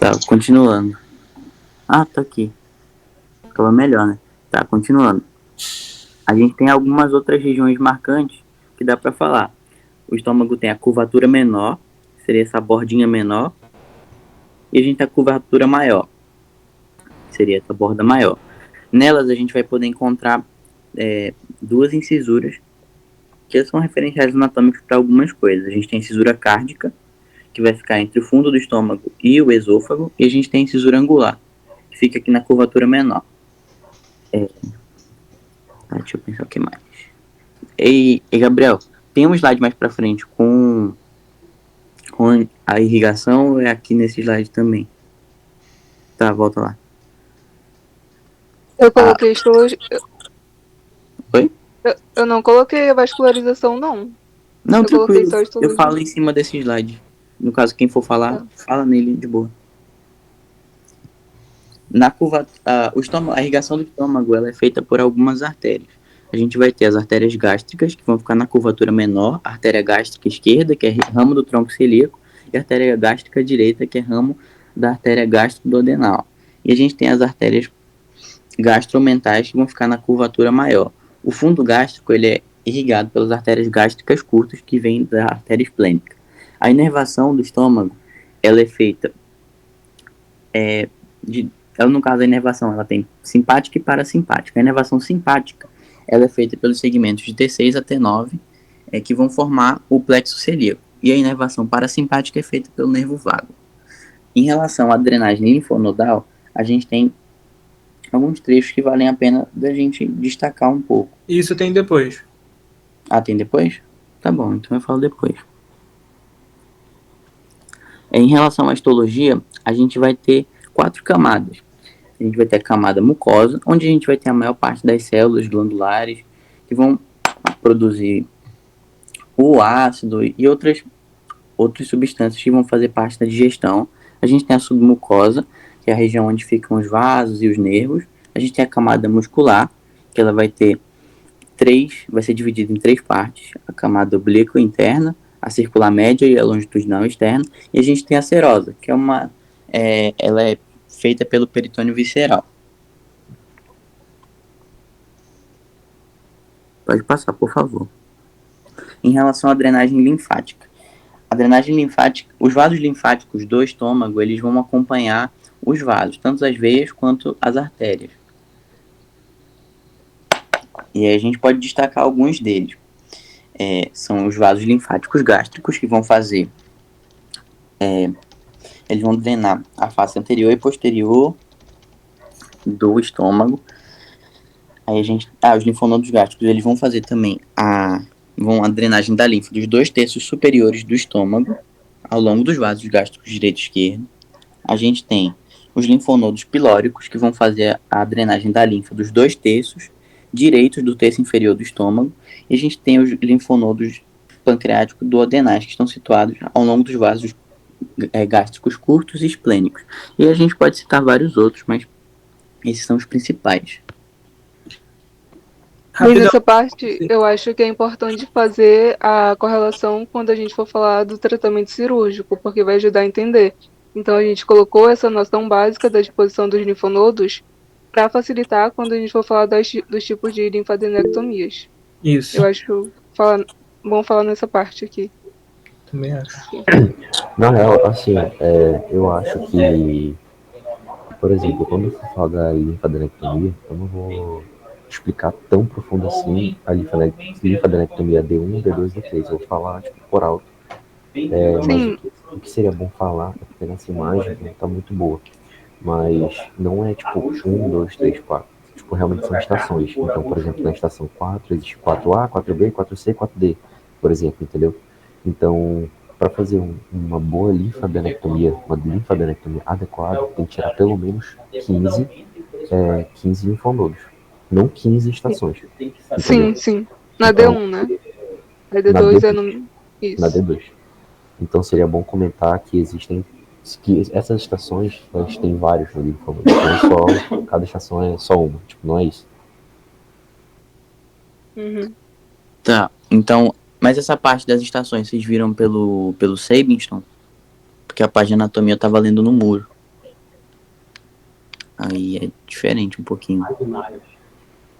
Tá, continuando. Ah, tá aqui. Ficava melhor, né? Tá, continuando. A gente tem algumas outras regiões marcantes que dá pra falar. O estômago tem a curvatura menor, seria essa bordinha menor, e a gente tem a curvatura maior, que seria essa borda maior. Nelas a gente vai poder encontrar duas incisuras, que são referenciais anatômicos para algumas coisas. A gente tem a incisura cárdica, que vai ficar entre o fundo do estômago e o esôfago, e a gente tem a incisura angular, que fica aqui na curvatura menor. Deixa eu pensar o que mais. Gabriel, tem um slide mais pra frente com a irrigação ou é aqui nesse slide também? Tá, volta lá. Eu coloquei histologia. Oi? Eu não coloquei a vascularização, não. Não, Eu coloquei tranquilo. só a Eu histologia. falo em cima desse slide. No caso, quem for falar, Tá. fala nele de boa. Na curva, a irrigação do estômago ela é feita por algumas artérias. A gente vai ter as artérias gástricas, que vão ficar na curvatura menor, a artéria gástrica esquerda, que é ramo do tronco celíaco, e a artéria gástrica direita, que é ramo da artéria gástrico-duodenal. E a gente tem as artérias gastromentais, que vão ficar na curvatura maior. O fundo gástrico ele é irrigado pelas artérias gástricas curtas, que vêm da artéria esplênica. A inervação do estômago ela é feita ela, no caso, a inervação, ela tem simpática e parasimpática. A inervação simpática, ela é feita pelos segmentos de T6 a T9, que vão formar o plexo celíaco. E a inervação parasimpática é feita pelo nervo vago. Em relação à drenagem linfonodal, a gente tem alguns trechos que valem a pena da gente destacar um pouco. Isso tem depois. Ah, tem depois? Tá bom, então eu falo depois. Em relação à histologia, a gente vai ter 4 camadas. A gente vai ter a camada mucosa, onde a gente vai ter a maior parte das células glandulares que vão produzir o ácido e outras substâncias que vão fazer parte da digestão. A gente tem a submucosa, que é a região onde ficam os vasos e os nervos. A gente tem a camada muscular, que ela vai ter vai ser dividida em 3 partes: a camada oblíqua interna, a circular média e a longitudinal externa. E a gente tem a serosa, que ela é feita pelo peritônio visceral. Pode passar, por favor. Em relação à drenagem linfática. A drenagem linfática, os vasos linfáticos do estômago, eles vão acompanhar os vasos, tanto as veias quanto as artérias. E aí a gente pode destacar alguns deles. São os vasos linfáticos gástricos, que vão fazer... eles vão drenar a face anterior e posterior do estômago. Aí a gente... os linfonodos gástricos, eles vão fazer também a drenagem da linfa dos 2/3 superiores do estômago, ao longo dos vasos gástricos direito e esquerdo. A gente tem os linfonodos pilóricos, que vão fazer a drenagem da linfa dos 2/3 direitos do terço inferior do estômago. E a gente tem os linfonodos pancreáticos duodenais, que estão situados ao longo dos vasos gástricos curtos e esplênicos. E a gente pode citar vários outros, mas esses são os principais. E nessa parte, eu acho que é importante fazer a correlação quando a gente for falar do tratamento cirúrgico, porque vai ajudar a entender. Então, a gente colocou essa noção básica da disposição dos linfonodos para facilitar quando a gente for falar dos tipos de linfadenectomias. Isso. Eu acho bom falar nessa parte aqui. Também acho. Na real, assim, eu acho que, por exemplo, quando eu for falar da linfadenectomia, eu não vou explicar tão profundo assim a linfadenectomia D1, D2, D3. Eu vou falar, tipo, por alto. Mas o que seria bom falar é porque nessa imagem não tá muito boa. Mas não é tipo 1, 2, 3, 4. Tipo, realmente são estações. Então, por exemplo, na estação 4 existe 4A, 4B, 4C, 4D, por exemplo, entendeu? Então, para fazer uma boa linfadenectomia, uma linfadenectomia adequada, tem que tirar pelo menos 15 linfonodos. Não 15 estações. Entendeu? Sim. Na então, D1, né? A D2 é no... Isso. Na D2. Então seria bom comentar que essas estações, elas têm vários no linfonodo. Então cada estação é só uma. Tipo, não é isso. Uhum. Tá, então... Mas essa parte das estações, vocês viram pelo Sabinson? Porque a parte de anatomia eu tava lendo no muro. Aí é diferente um pouquinho.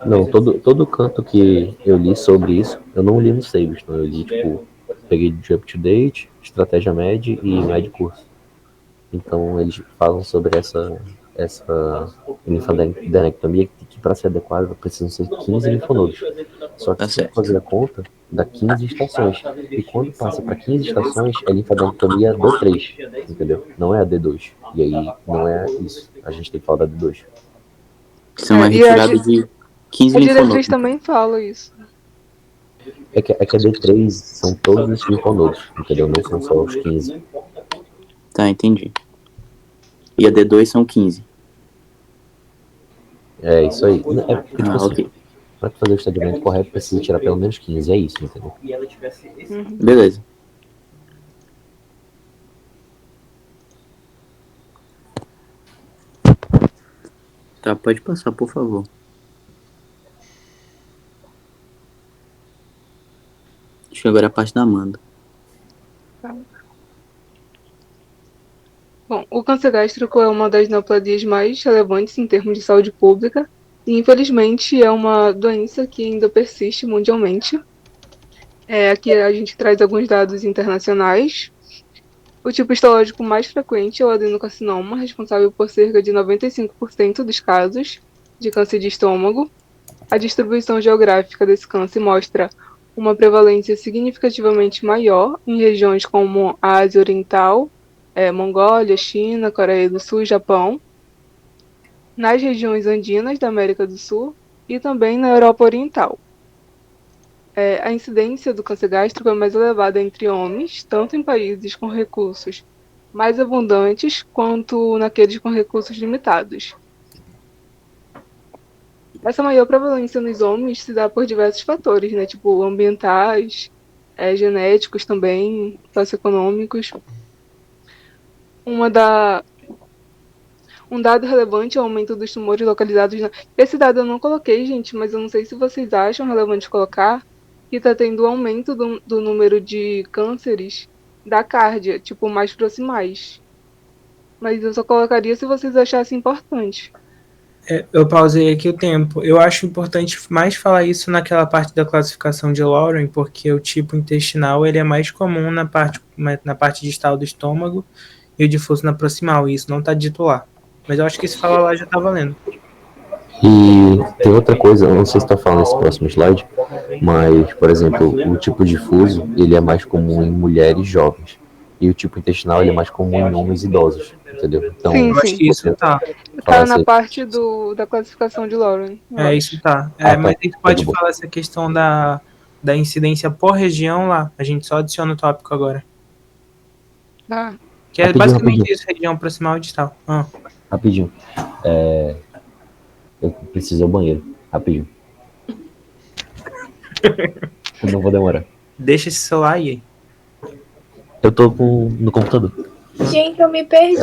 Não, todo canto que eu li sobre isso, eu não li no Sabres, não. Eu li, tipo, peguei de Up to Date, Estratégia Med e Med Curso. Então eles falam sobre essa linfadenectomia que para ser adequada precisam ser 15 linfonodos. Só que Tá se eu certo. fazer a conta, dá 15 estações. E quando passa para 15 estações, é linfadenectomia do 3, entendeu? Não é a D2. E aí não é isso. A gente tem que falar da D2. São uma E a, retirada de 15 a diretriz linfonodos. também fala isso. É que a D3 são todos os linfonodos, entendeu? Não são só os 15. Tá, entendi. E a D2 são 15. É isso aí. É porque, tipo assim, Ok. para fazer o estadiamento correto, precisa tirar pelo menos 15. É isso, entendeu? Beleza. Tá, pode passar, por favor. Acho que agora é a parte da Amanda. Bom, o câncer gástrico é uma das neoplasias mais relevantes em termos de saúde pública e, infelizmente, é uma doença que ainda persiste mundialmente. Aqui a gente traz alguns dados internacionais. O tipo histológico mais frequente é o adenocarcinoma, responsável por cerca de 95% dos casos de câncer de estômago. A distribuição geográfica desse câncer mostra uma prevalência significativamente maior em regiões como a Ásia Oriental, Mongólia, China, Coreia do Sul e Japão, nas regiões andinas da América do Sul e também na Europa Oriental. A incidência do câncer gástrico é mais elevada entre homens, tanto em países com recursos mais abundantes quanto naqueles com recursos limitados. Essa maior prevalência nos homens se dá por diversos fatores, né? Tipo ambientais, genéticos também, socioeconômicos. Um dado relevante é o aumento dos tumores localizados Esse dado eu não coloquei, gente, mas eu não sei se vocês acham relevante colocar que está tendo aumento do número de cânceres da cárdia, tipo, mais proximais. Mas eu só colocaria se vocês achassem importante. Eu pausei aqui o tempo. Eu acho importante mais falar isso naquela parte da classificação de Lauren, porque o tipo intestinal ele é mais comum na parte distal do estômago e o difuso na proximal, e isso não está dito lá. Mas eu acho que se falar lá já está valendo. E tem outra coisa, eu não sei se está falando nesse próximo slide, mas, por exemplo, o tipo difuso, ele é mais comum em mulheres jovens. E o tipo intestinal, ele é mais comum em homens idosos, entendeu? Então, Sim, Eu acho que isso tá. tá na parte da classificação de Lauren. Isso tá. tá. Mas a gente Tá de pode boa. falar essa questão da incidência por região lá. A gente só adiciona o tópico agora. Tá. Que é Rapidinho, basicamente rapidinho. isso, região proximal e distal. Rapidinho. Eu preciso ir ao banheiro. Rapidinho. Eu não vou demorar. Deixa esse celular aí. Eu tô no computador. Gente, eu me perdi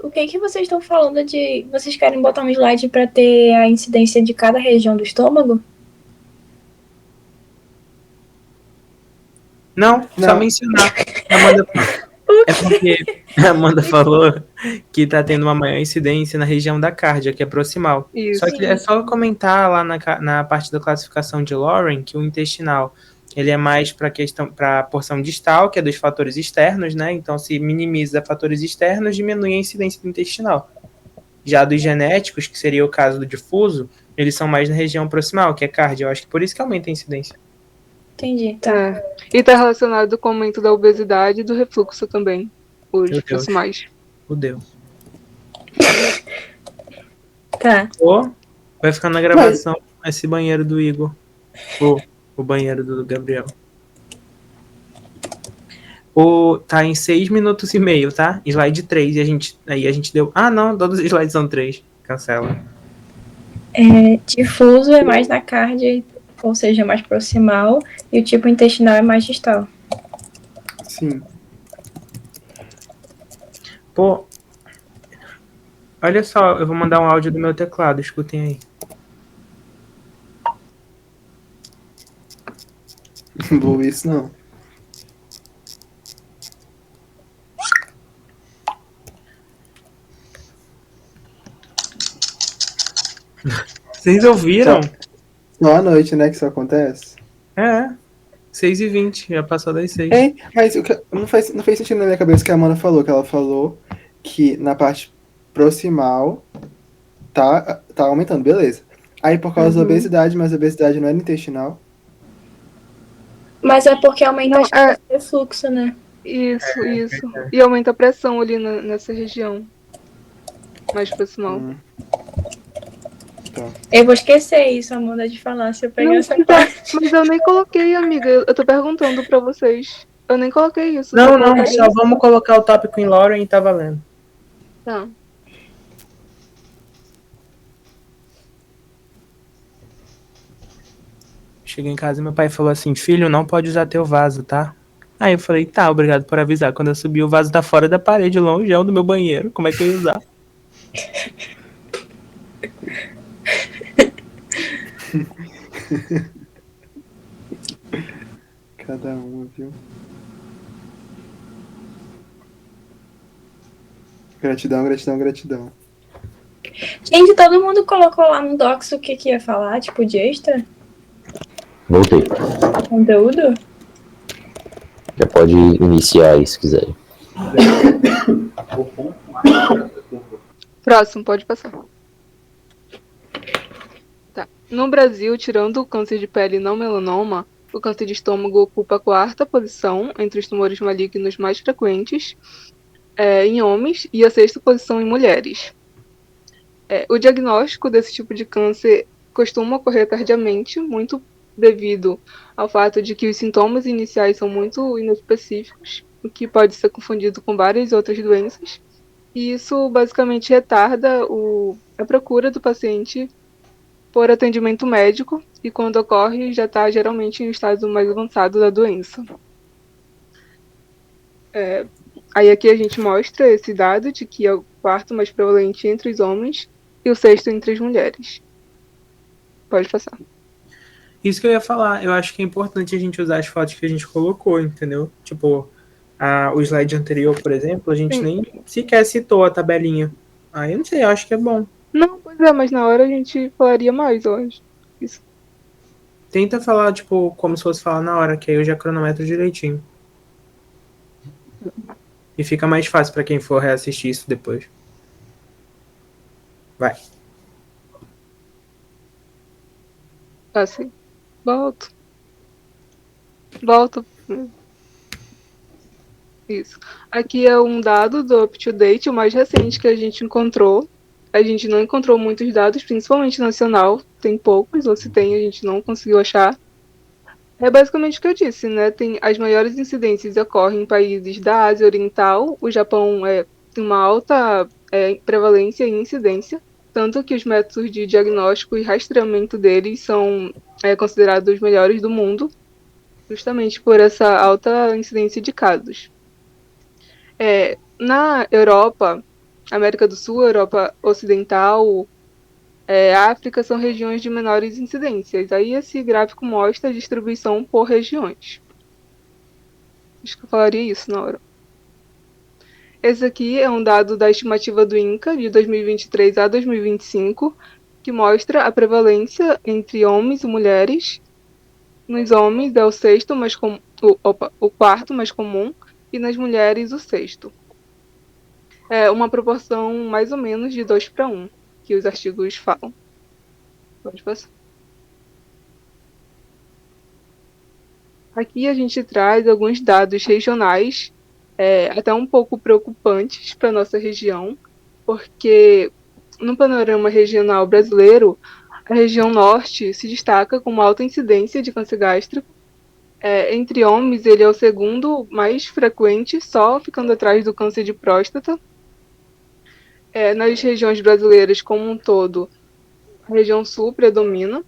o que vocês estão falando de... Vocês querem botar um slide para ter a incidência de cada região do estômago? Não, só mencionar. É porque a Amanda falou que tá tendo uma maior incidência na região da cárdia, que é proximal. Isso. Só que é só comentar lá na parte da classificação de Lauren que o intestinal ele é mais para a porção distal, que é dos fatores externos, né? Então, se minimiza fatores externos, diminui a incidência do intestinal. Já dos genéticos, que seria o caso do difuso, eles são mais na região proximal, que é cárdia. Eu acho que por isso que aumenta a incidência. Entendi, tá. E tá relacionado com o aumento da obesidade e do refluxo também, os Meu Deus. proximais. Fudeu. Tá. Vai ficar na gravação esse banheiro do Igor. O banheiro do Gabriel. Tá em 6 minutos e meio, tá? Slide 3. Aí a gente deu... Ah, não. Todos os slides são 3. Cancela. Difuso é mais na cárdia, ou seja, mais proximal. E o tipo intestinal é mais distal. Sim. Olha só. Eu vou mandar um áudio do meu teclado. Escutem aí. Não vou ver isso, não. Vocês ouviram? Só à noite, né, que isso acontece? É. 6h20, já passou das 6. É, mas não fez sentido na minha cabeça o que a Amanda falou, que ela falou que na parte proximal tá aumentando, beleza. Aí por causa da obesidade, mas a obesidade não era intestinal. Mas é porque aumenta Não, a chance de refluxo, né? Isso. E aumenta a pressão ali nessa região mais proximal. Tá. Eu vou esquecer isso, Amanda, de falar, se eu pegar Não, essa parte. mas eu nem coloquei, amiga. Eu tô perguntando pra vocês. Eu nem coloquei isso. Não, só não, colocaria só isso. vamos colocar o tópico em Lauren e tá valendo. Tá. Cheguei em casa e meu pai falou assim: filho, não pode usar teu vaso, tá? Aí eu falei: tá, obrigado por avisar. Quando eu subi, o vaso tá fora da parede, longeão do meu banheiro. Como é que eu ia usar? Cada uma, viu? Gratidão, gratidão, gratidão. Gente, todo mundo colocou lá no Docs o que ia falar, tipo, de extra? Voltei. Conteúdo? Já pode iniciar aí se quiserem. Próximo, pode passar. Tá. No Brasil, tirando o câncer de pele e não melanoma, o câncer de estômago ocupa a 4ª posição entre os tumores malignos mais frequentes em homens e a 6ª posição em mulheres. O diagnóstico desse tipo de câncer costuma ocorrer tardiamente, muito devido ao fato de que os sintomas iniciais são muito inespecíficos, o que pode ser confundido com várias outras doenças, e isso basicamente retarda a procura do paciente por atendimento médico, e quando ocorre já está geralmente em um estado mais avançado da doença. Aí aqui a gente mostra esse dado de que é o 4º mais prevalente entre os homens e o 6º entre as mulheres. Pode passar. Isso que eu ia falar, eu acho que é importante a gente usar as fotos que a gente colocou, entendeu? Tipo, o slide anterior, por exemplo, a gente Sim. nem sequer citou a tabelinha. Aí eu não sei, eu acho que é bom. Não, pois é, mas na hora a gente falaria mais, eu acho. Isso. Tenta falar, tipo, como se fosse falar na hora, que aí eu já cronometro direitinho. E fica mais fácil pra quem for reassistir isso depois. Vai. Assim. Volto. Isso. Aqui é um dado do UpToDate, o mais recente que a gente encontrou. A gente não encontrou muitos dados, principalmente nacional. Tem poucos, ou se tem, a gente não conseguiu achar. É basicamente o que eu disse, né? As maiores incidências ocorrem em países da Ásia Oriental. O Japão tem uma alta prevalência e incidência, tanto que os métodos de diagnóstico e rastreamento deles são considerados os melhores do mundo, justamente por essa alta incidência de casos. Na Europa, América do Sul, Europa Ocidental, África são regiões de menores incidências. Aí esse gráfico mostra a distribuição por regiões. Acho que eu falaria isso na hora. Esse aqui é um dado da estimativa do INCA de 2023 a 2025, que mostra a prevalência entre homens e mulheres. Nos homens é o 6º mais comum, o 4º mais comum, e nas mulheres o 6º. É uma proporção mais ou menos de 2:1, que os artigos falam. Pode passar. Aqui a gente traz alguns dados regionais, até um pouco preocupantes para a nossa região, porque no panorama regional brasileiro, a região norte se destaca com uma alta incidência de câncer gástrico. Entre homens, ele é o 2º mais frequente, só ficando atrás do câncer de próstata. Nas regiões brasileiras como um todo, a região sul predomina.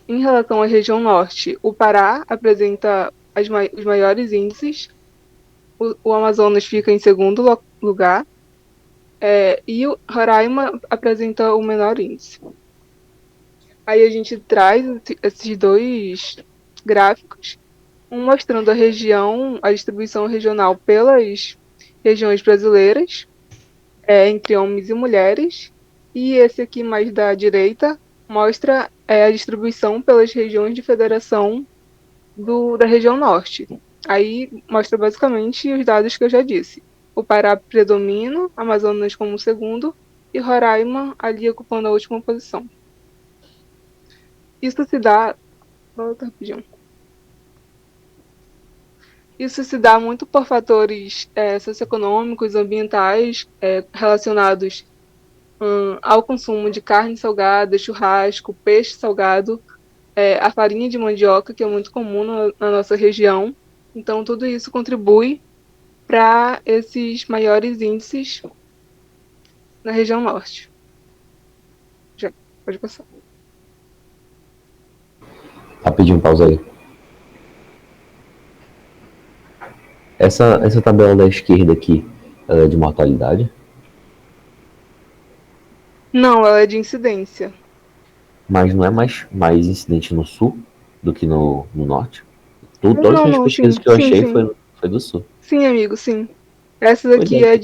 Em relação à região norte, o Pará apresenta os maiores índices, o Amazonas fica em 2º lugar, e o Roraima apresenta o menor índice. Aí a gente traz esses dois gráficos, um mostrando a distribuição regional pelas regiões brasileiras, entre homens e mulheres, E esse aqui, mais da direita, mostra a distribuição pelas regiões de federação da região norte. Aí mostra basicamente os dados que eu já disse. O Pará predomina, Amazonas como segundo, e Roraima ali ocupando a última posição. Isso se dá. Volta rapidinho. Isso se dá muito por fatores socioeconômicos, ambientais, relacionados ao consumo de carne salgada, churrasco, peixe salgado, a farinha de mandioca, que é muito comum na nossa região. Então, tudo isso contribui para esses maiores índices na região norte. Já, pode passar. Rapidinho, pausa aí. Essa tabela da esquerda aqui, ela é de mortalidade? Não, ela é de incidência. Mas não é mais incidente no sul do que no norte? Todas as pesquisas sim, que eu sim, achei sim. foi do sul. Sim, amigo, sim. Essa daqui é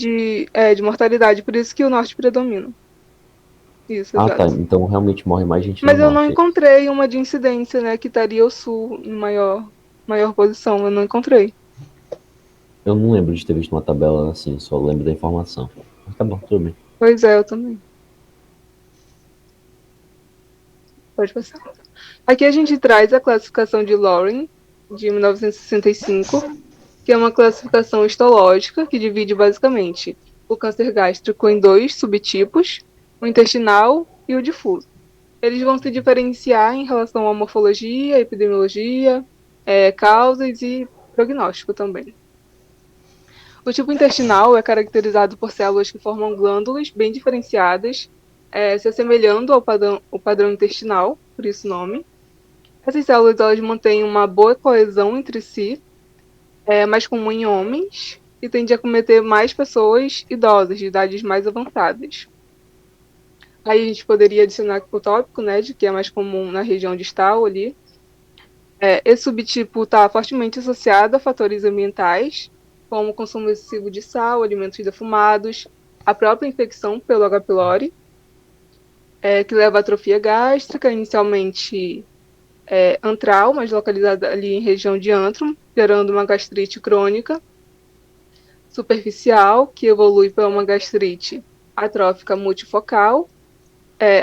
de mortalidade, por isso que o norte predomina. Isso, Ah, tá. exato. Então realmente morre mais gente Mas no eu não norte. encontrei uma de incidência, né, que estaria o sul em maior posição. Eu não encontrei. Eu não lembro de ter visto uma tabela assim, só lembro da informação. Mas tá bom, tudo bem. Pois é, eu também. Pode passar. Aqui a gente traz a classificação de Loring, de 1965, que é uma classificação histológica que divide basicamente o câncer gástrico em dois subtipos, o intestinal e o difuso. Eles vão se diferenciar em relação à morfologia, epidemiologia, causas e prognóstico também. O tipo intestinal é caracterizado por células que formam glândulas bem diferenciadas, se assemelhando ao padrão intestinal, por isso o nome. Essas células elas mantêm uma boa coesão entre si, é mais comum em homens e tende a acometer mais pessoas idosas, de idades mais avançadas. Aí a gente poderia adicionar aqui o tópico, né, de que é mais comum na região distal ali. Esse subtipo está fortemente associado a fatores ambientais, como o consumo excessivo de sal, alimentos defumados, a própria infecção pelo H. pylori, que leva à atrofia gástrica, inicialmente antral, mas localizada ali em região de antrum, gerando uma gastrite crônica, superficial, que evolui para uma gastrite atrófica multifocal,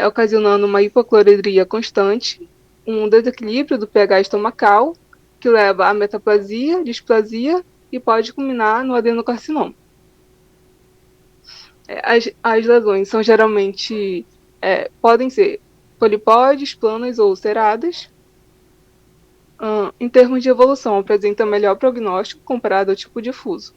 ocasionando uma hipocloridria constante, um desequilíbrio do pH estomacal, que leva à metaplasia, displasia e pode culminar no adenocarcinoma. As lesões são geralmente, podem ser polipóides, planas ou ulceradas. Em termos de evolução, apresenta melhor prognóstico comparado ao tipo difuso.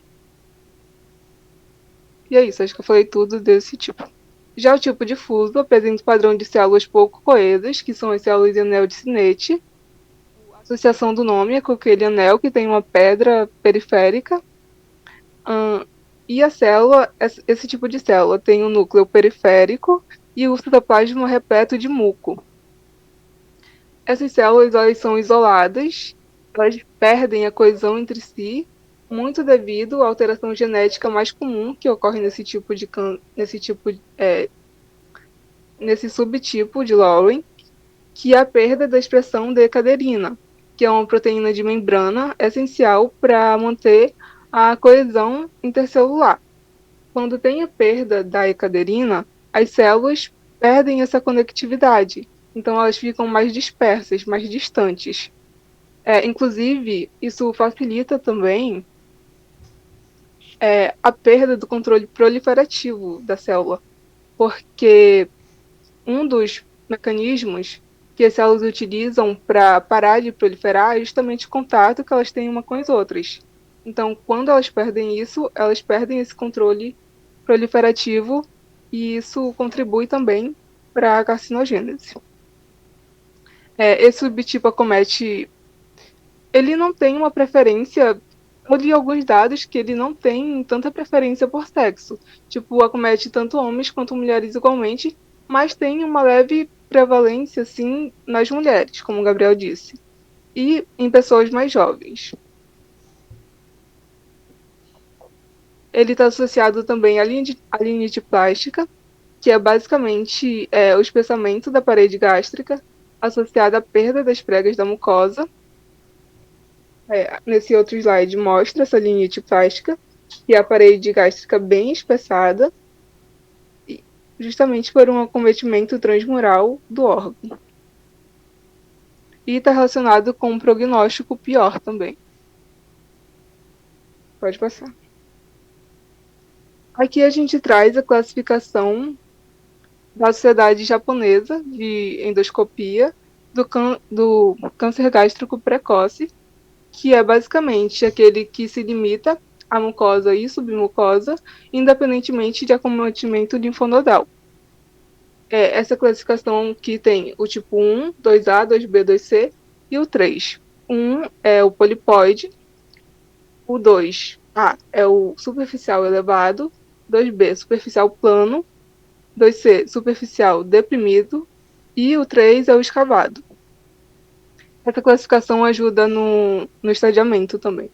E é isso, acho que eu falei tudo desse tipo. Já o tipo difuso apresenta um padrão de células pouco coesas, que são as células de anel de Sinet. A associação do nome é com aquele anel que tem uma pedra periférica. E a célula, esse tipo de célula, tem um núcleo periférico e o citoplasma repleto de muco. Essas células elas são isoladas, elas perdem a coesão entre si, muito devido à alteração genética mais comum que ocorre nesse subtipo de Loring, que é a perda da expressão de ecadherina, que é uma proteína de membrana essencial para manter a coesão intercelular. Quando tem a perda da ecadherina, as células perdem essa conectividade, então elas ficam mais dispersas, mais distantes. Inclusive, isso facilita também a perda do controle proliferativo da célula, porque um dos mecanismos que as células utilizam para parar de proliferar é justamente o contato que elas têm uma com as outras. Então, quando elas perdem isso, elas perdem esse controle proliferativo e isso contribui também para a carcinogênese. Esse subtipo acomete, ele não tem uma preferência, eu li alguns dados que ele não tem tanta preferência por sexo, tipo, acomete tanto homens quanto mulheres igualmente, mas tem uma leve prevalência, sim, nas mulheres, como o Gabriel disse, e em pessoas mais jovens. Ele está associado também à linite plástica, que é basicamente o espessamento da parede gástrica associada à perda das pregas da mucosa. Nesse outro slide mostra essa linite plástica, que é a parede gástrica bem espessada, justamente por um acometimento transmural do órgão. E está relacionado com um prognóstico pior também. Pode passar. Aqui a gente traz a classificação da Sociedade Japonesa de Endoscopia do câncer gástrico precoce, que é basicamente aquele que se limita à mucosa e submucosa, independentemente de acometimento linfonodal. Essa classificação que tem o tipo 1, 2A, 2B, 2C e o 3. 1 é o polipoide, o 2A é o superficial elevado, 2B superficial plano, 2C superficial deprimido e o 3 é o escavado. Essa classificação ajuda no estadiamento também.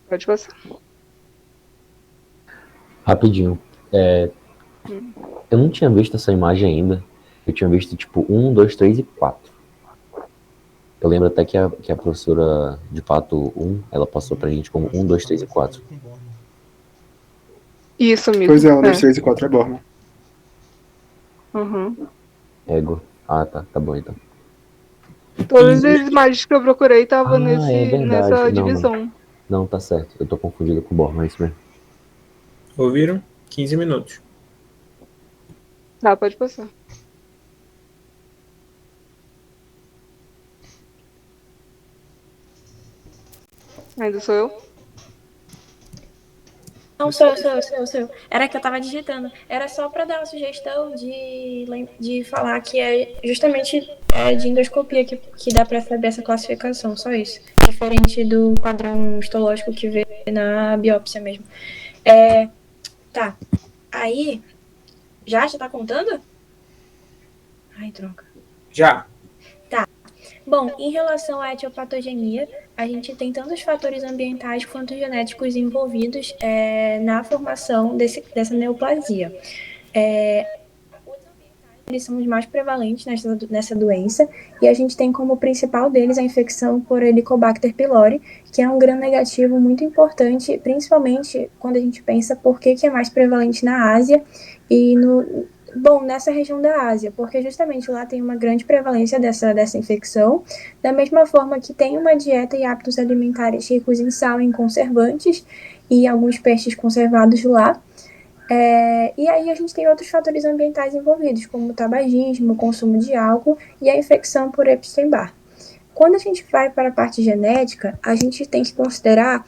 Pode passar. Rapidinho. Eu não tinha visto essa imagem ainda. Eu tinha visto tipo 1, 2, 3 e 4. Eu lembro até que a professora de Pato 1, ela passou pra gente como 1, 2, 3 e 4. Isso, amigo. Pois é, 1, 2, 3 e 4 é Borman. Uhum. Ego. Ah, tá bom então. Todas as imagens que eu procurei estavam é verdade. nessa Não. divisão. Não, tá certo. Eu tô confundido com o Borman, é isso mesmo. Ouviram? 15 minutos. Tá, pode passar. Ainda sou eu? Não, sou eu. Era que eu tava digitando. Era só para dar uma sugestão de falar que é justamente de endoscopia que dá para saber essa classificação, só isso. Diferente do padrão histológico que vê na biópsia mesmo. Tá. Aí, já tá contando? Ai, troca. Já. Bom, em relação à etiopatogenia, a gente tem tanto os fatores ambientais quanto genéticos envolvidos na formação dessa neoplasia. Eles são os mais prevalentes nessa doença, e a gente tem como principal deles a infecção por Helicobacter pylori, que é um gram-negativo muito importante, principalmente quando a gente pensa por que é mais prevalente na Ásia e nessa região da Ásia, porque justamente lá tem uma grande prevalência dessa infecção, da mesma forma que tem uma dieta e hábitos alimentares ricos em sal, em conservantes e alguns peixes conservados lá. E aí a gente tem outros fatores ambientais envolvidos, como o tabagismo, o consumo de álcool e a infecção por Epstein-Barr. Quando a gente vai para a parte genética, a gente tem que considerar,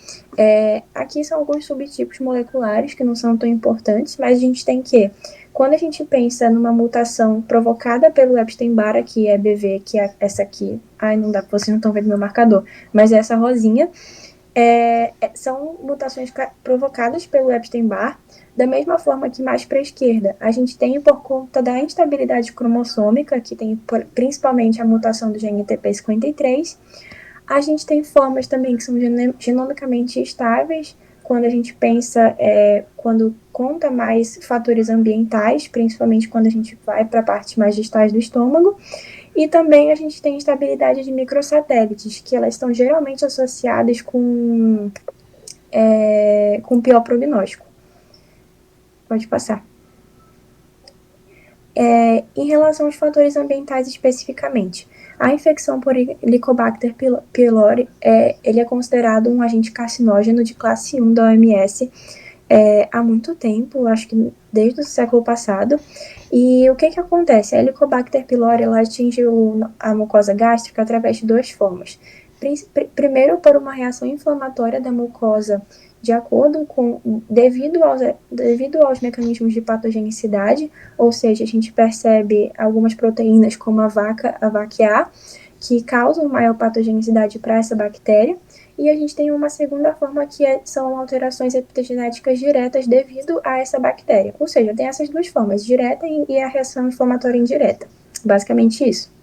aqui são alguns subtipos moleculares que não são tão importantes, mas a gente tem que, quando a gente pensa numa mutação provocada pelo Epstein-Barr, aqui é BV, que é essa aqui, não dá, vocês não estão vendo meu marcador, mas é essa rosinha, são mutações provocadas pelo Epstein-Barr. Da mesma forma que mais para a esquerda, a gente tem por conta da instabilidade cromossômica, que tem principalmente a mutação do gene TP53, a gente tem formas também que são genomicamente estáveis, quando a gente pensa, quando conta mais fatores ambientais, principalmente quando a gente vai para partes mais distais do estômago, e também a gente tem instabilidade de microsatélites, que elas estão geralmente associadas com pior prognóstico. Pode passar. Em relação aos fatores ambientais especificamente, a infecção por Helicobacter pylori, ele é considerado um agente carcinógeno de classe 1 da OMS há muito tempo, acho que desde o século passado. E o que acontece? A Helicobacter pylori ela atinge a mucosa gástrica através de duas formas. Primeiro, por uma reação inflamatória da mucosa, devido aos mecanismos de patogenicidade, ou seja, a gente percebe algumas proteínas como a VAC-A, que causam maior patogenicidade para essa bactéria, e a gente tem uma segunda forma que são alterações epigenéticas diretas devido a essa bactéria, ou seja, tem essas duas formas, direta e a reação inflamatória indireta, basicamente isso.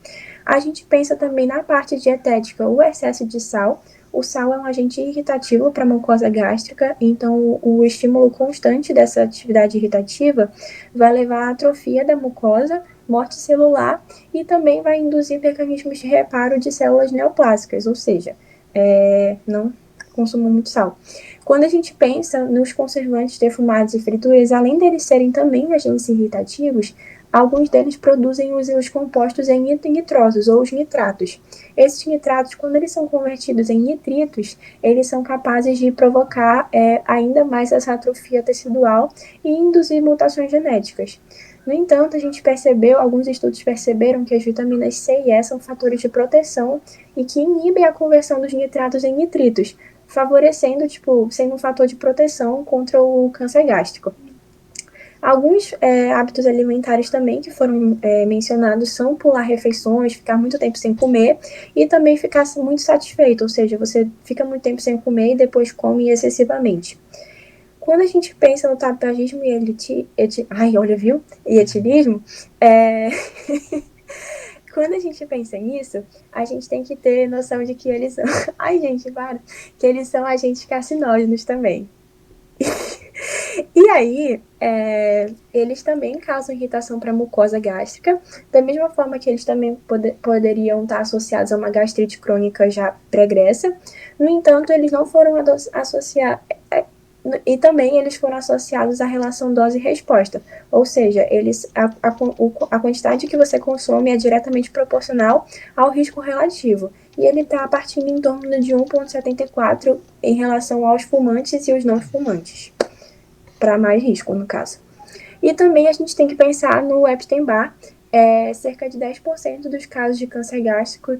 A gente pensa também na parte dietética, o excesso de sal, O sal é um agente irritativo para a mucosa gástrica, então o estímulo constante dessa atividade irritativa vai levar à atrofia da mucosa, morte celular e também vai induzir mecanismos de reparo de células neoplásicas, ou seja, não consumo muito sal. Quando a gente pensa nos conservantes defumados e frituras, além deles serem também agentes irritativos, alguns deles produzem os compostos em nitrosos ou os nitratos. Esses nitratos, quando eles são convertidos em nitritos, eles são capazes de provocar ainda mais essa atrofia tecidual e induzir mutações genéticas. No entanto, alguns estudos perceberam que as vitaminas C e E são fatores de proteção e que inibem a conversão dos nitratos em nitritos, favorecendo, sendo um fator de proteção contra o câncer gástrico. Alguns hábitos alimentares também que foram mencionados são pular refeições, ficar muito tempo sem comer e também ficar muito satisfeito, ou seja, você fica muito tempo sem comer e depois come excessivamente. Quando a gente pensa no tabagismo e etilismo, quando a gente pensa nisso, a gente tem que ter noção de que eles são... que eles são agentes carcinógenos também. E aí, eles também causam irritação para a mucosa gástrica, da mesma forma que eles também poderiam estar associados a uma gastrite crônica já pregressa. No entanto, eles não foram associados... E também eles foram associados à relação dose-resposta, ou seja, a quantidade que você consome é diretamente proporcional ao risco relativo, e ele está partindo em torno de 1,74 em relação aos fumantes e os não fumantes, para mais risco, no caso. E também a gente tem que pensar no Epstein-Barr. Cerca de 10% dos casos de câncer gástrico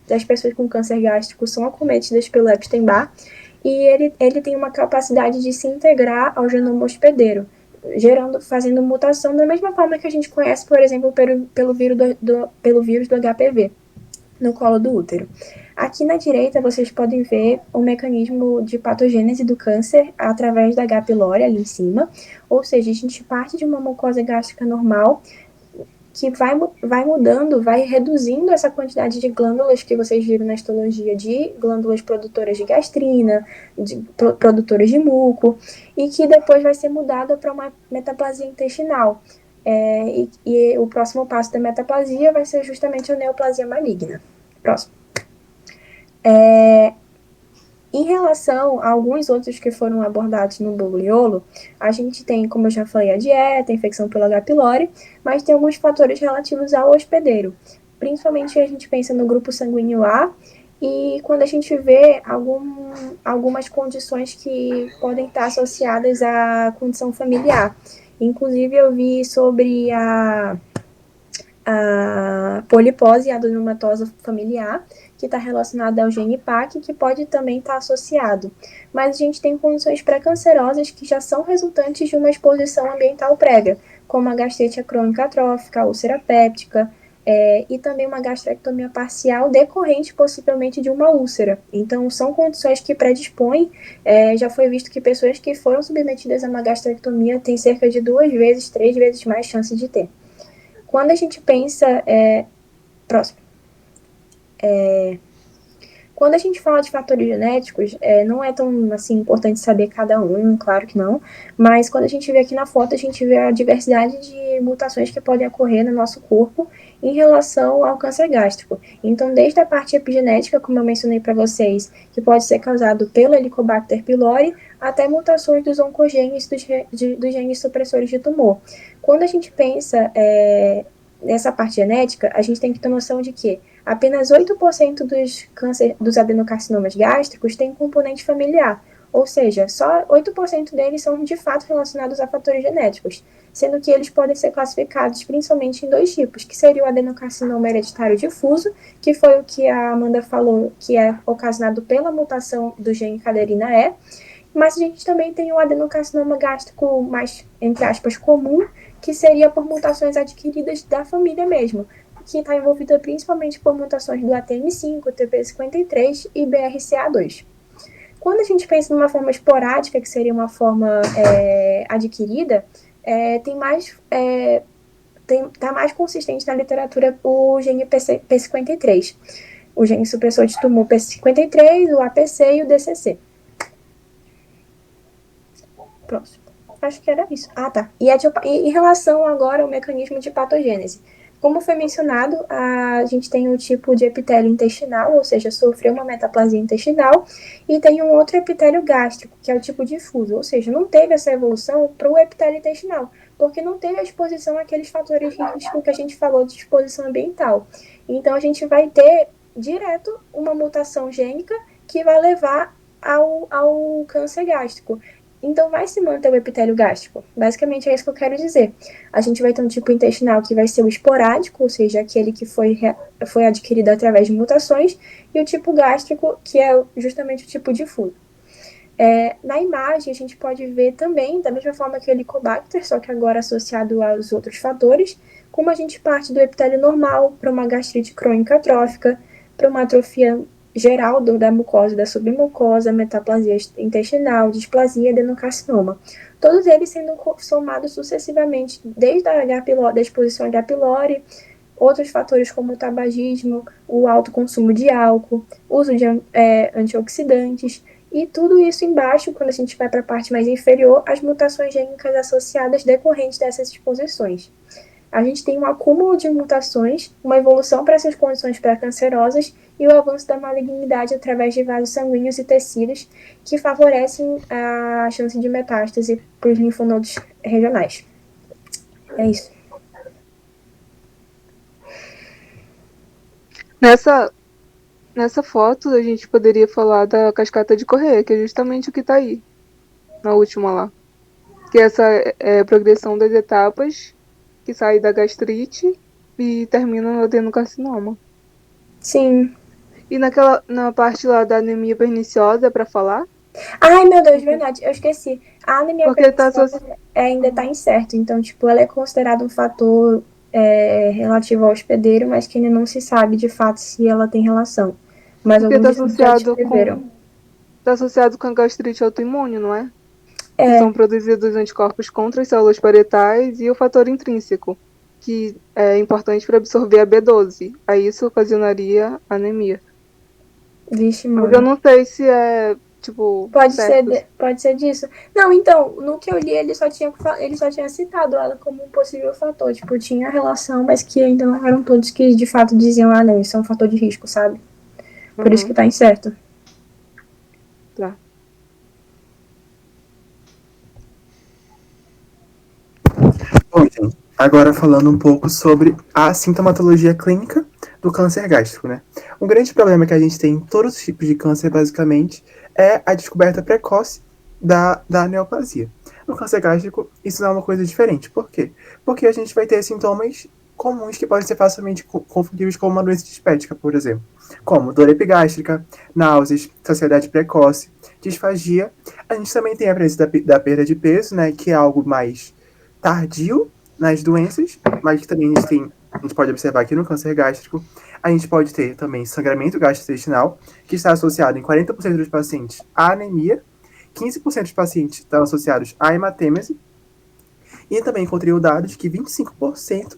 das pessoas com câncer gástrico são acometidas pelo Epstein-Barr, e ele tem uma capacidade de se integrar ao genoma hospedeiro, fazendo mutação da mesma forma que a gente conhece, por exemplo, pelo vírus do HPV, no colo do útero. Aqui na direita vocês podem ver o mecanismo de patogênese do câncer através da H. pylori ali em cima, ou seja, a gente parte de uma mucosa gástrica normal, que vai mudando, vai reduzindo essa quantidade de glândulas que vocês viram na histologia, de glândulas produtoras de gastrina, produtoras de muco, e que depois vai ser mudada para uma metaplasia intestinal. E o próximo passo da metaplasia vai ser justamente a neoplasia maligna. Próximo. Em relação a alguns outros que foram abordados no Boliolo, a gente tem, como eu já falei, a dieta, a infecção pelo H. pylori, mas tem alguns fatores relativos ao hospedeiro. Principalmente a gente pensa no grupo sanguíneo A, e quando a gente vê algumas condições que podem estar associadas à condição familiar. Inclusive eu vi sobre a polipose e adenomatosa familiar, que está relacionada ao gene PAC, que pode também estar associado. Mas a gente tem condições pré-cancerosas que já são resultantes de uma exposição ambiental prévia, como a gastrite crônica atrófica, a úlcera péptica, e também uma gastrectomia parcial decorrente possivelmente de uma úlcera. Então, são condições que predispõem. Já foi visto que pessoas que foram submetidas a uma gastrectomia têm cerca de 2 vezes, 3 vezes mais chance de ter. Quando a gente pensa... Próximo. Quando a gente fala de fatores genéticos, não é tão assim, importante saber cada um, claro que não, mas quando a gente vê aqui na foto, a gente vê a diversidade de mutações que podem ocorrer no nosso corpo em relação ao câncer gástrico. Então, desde a parte epigenética, como eu mencionei para vocês, que pode ser causado pelo Helicobacter pylori, até mutações dos oncogenes, dos genes supressores de tumor. Quando a gente pensa nessa parte genética, a gente tem que ter noção de que apenas 8% dos adenocarcinomas gástricos têm componente familiar, ou seja, só 8% deles são de fato relacionados a fatores genéticos, sendo que eles podem ser classificados principalmente em 2 tipos, que seria o adenocarcinoma hereditário difuso, que foi o que a Amanda falou, que é ocasionado pela mutação do gene caderina E, mas a gente também tem o adenocarcinoma gástrico mais, entre aspas, comum, que seria por mutações adquiridas da família mesmo, que está envolvida principalmente por mutações do ATM5, TP53 e BRCA2. Quando a gente pensa numa forma esporádica, que seria uma forma adquirida, tá mais consistente na literatura o gene P53. o gene supressor de tumor P53, o APC e o DCC. Próximo. Acho que era isso. Ah, tá. E em relação agora ao mecanismo de patogênese. Como foi mencionado, a gente tem um tipo de epitélio intestinal, ou seja, sofreu uma metaplasia intestinal, e tem um outro epitélio gástrico, que é o tipo difuso, ou seja, não teve essa evolução para o epitélio intestinal, porque não teve a exposição àqueles fatores de risco que a gente falou de exposição ambiental. Então, a gente vai ter direto uma mutação gênica que vai levar ao câncer gástrico. Então, vai se manter o epitélio gástrico. Basicamente, é isso que eu quero dizer. A gente vai ter um tipo intestinal que vai ser o esporádico, ou seja, aquele que foi adquirido através de mutações, e o tipo gástrico, que é justamente o tipo difuso. Na imagem, a gente pode ver também, da mesma forma que o Helicobacter, só que agora associado aos outros fatores, como a gente parte do epitélio normal para uma gastrite crônica atrófica, para uma atrofia geral da mucosa e da submucosa, metaplasia intestinal, displasia e adenocarcinoma. Todos eles sendo somados sucessivamente, desde da exposição a H. pylori, outros fatores como o tabagismo, o alto consumo de álcool, uso de antioxidantes, e tudo isso embaixo, quando a gente vai para a parte mais inferior, as mutações gênicas associadas decorrentes dessas exposições. A gente tem um acúmulo de mutações, uma evolução para essas condições pré-cancerosas e o avanço da malignidade através de vasos sanguíneos e tecidos que favorecem a chance de metástase para os linfonodos regionais. É isso. Nessa foto, a gente poderia falar da cascata de Correia, que é justamente o que está aí, na última lá. Que essa é a progressão das etapas, que sai da gastrite e termina no adenocarcinoma. Sim. E na parte lá da anemia perniciosa, é para falar? Ai, meu Deus, verdade, eu esqueci. A anemia Porque perniciosa ainda está incerto, então, tipo, ela é considerada um fator relativo ao hospedeiro, mas que ainda não se sabe de fato se ela tem relação. Mas porque alguns já descreveram. Está associado com a gastrite autoimune, não é? É. Que são produzidos anticorpos contra as células parietais e o fator intrínseco, que é importante para absorver a B12. Aí isso ocasionaria anemia. Vixe, mano. Mas eu não sei se é, tipo, Pode certo. ser disso. Não, então, no que eu li, ele só tinha citado ela como um possível fator. Tipo, tinha relação, mas que ainda não eram todos que de fato diziam, ah, não, isso é um fator de risco, sabe? Por isso que tá incerto. Tá. Bom, gente, agora falando um pouco sobre a sintomatologia clínica do câncer gástrico, né? Um grande problema que a gente tem em todos os tipos de câncer, basicamente, é a descoberta precoce da neoplasia. No câncer gástrico, isso não é uma coisa diferente. Por quê? Porque a gente vai ter sintomas comuns que podem ser facilmente confundíveis com uma doença dispética, por exemplo, como dor epigástrica, náuseas, saciedade precoce, disfagia. A gente também tem a presença da perda de peso, né, que é algo mais tardio nas doenças, mas que também a gente pode observar aqui no câncer gástrico. A gente pode ter também sangramento gastrointestinal, que está associado em 40% dos pacientes à anemia, 15% dos pacientes estão associados à hematêmese, e também encontrei o dado de que 25%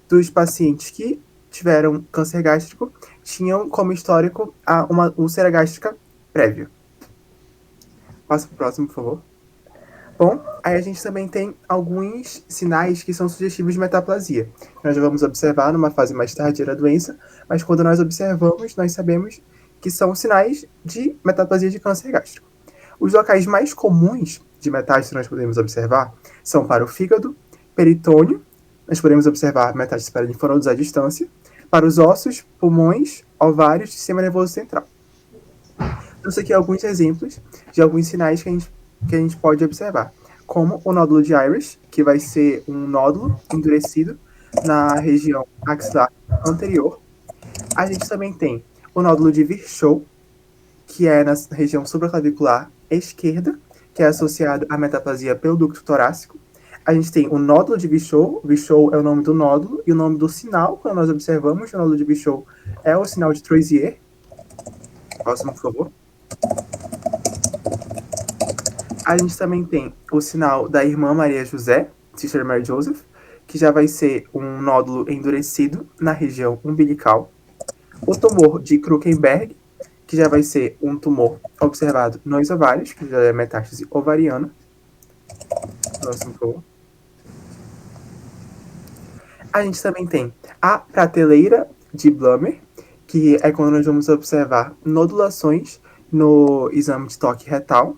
dos pacientes que tiveram câncer gástrico tinham como histórico uma úlcera gástrica prévia. Passa para o próximo, por favor. Bom, aí a gente também tem alguns sinais que são sugestivos de metaplasia. Nós vamos observar numa fase mais tardia da doença, mas quando nós observamos, nós sabemos que são sinais de metaplasia de câncer gástrico. Os locais mais comuns de metástase que nós podemos observar são para o fígado, peritônio, nós podemos observar metástase para linfonodos à distância, para os ossos, pulmões, ovários e sistema nervoso central. Trouxe aqui alguns exemplos de alguns sinais que a gente pode observar, como o nódulo de Irish, que vai ser um nódulo endurecido na região axilar anterior. A gente também tem o nódulo de Virchow, que é na região supraclavicular esquerda, que é associado à metaplasia pelo ducto torácico. A gente tem o nódulo de Virchow. Virchow é o nome do nódulo, e o nome do sinal, quando nós observamos o nódulo de Virchow, é o sinal de Troisier. Próximo, por favor. A gente também tem o sinal da irmã Maria José, Sister Mary Joseph, que já vai ser um nódulo endurecido na região umbilical. O tumor de Krukenberg, que já vai ser um tumor observado nos ovários, que já é metástase ovariana. Próximo, por favor. A gente também tem a prateleira de Blumer, que é quando nós vamos observar nodulações no exame de toque retal.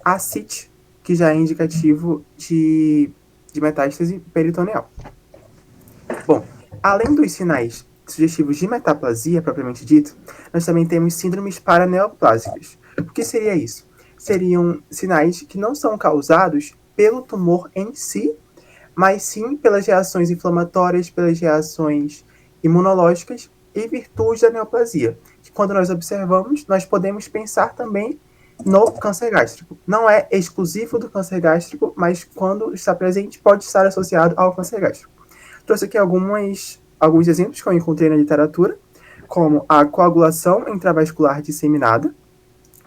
A CIT, que já é indicativo de metástase peritoneal. Bom, além dos sinais sugestivos de metaplasia, propriamente dito, nós também temos síndromes paraneoplásicas. O que seria isso? Seriam sinais que não são causados pelo tumor em si, mas sim pelas reações inflamatórias, pelas reações imunológicas e virtude da neoplasia. Que quando nós observamos, nós podemos pensar também no câncer gástrico. Não é exclusivo do câncer gástrico, mas quando está presente, pode estar associado ao câncer gástrico. Trouxe aqui alguns exemplos que eu encontrei na literatura, como a coagulação intravascular disseminada.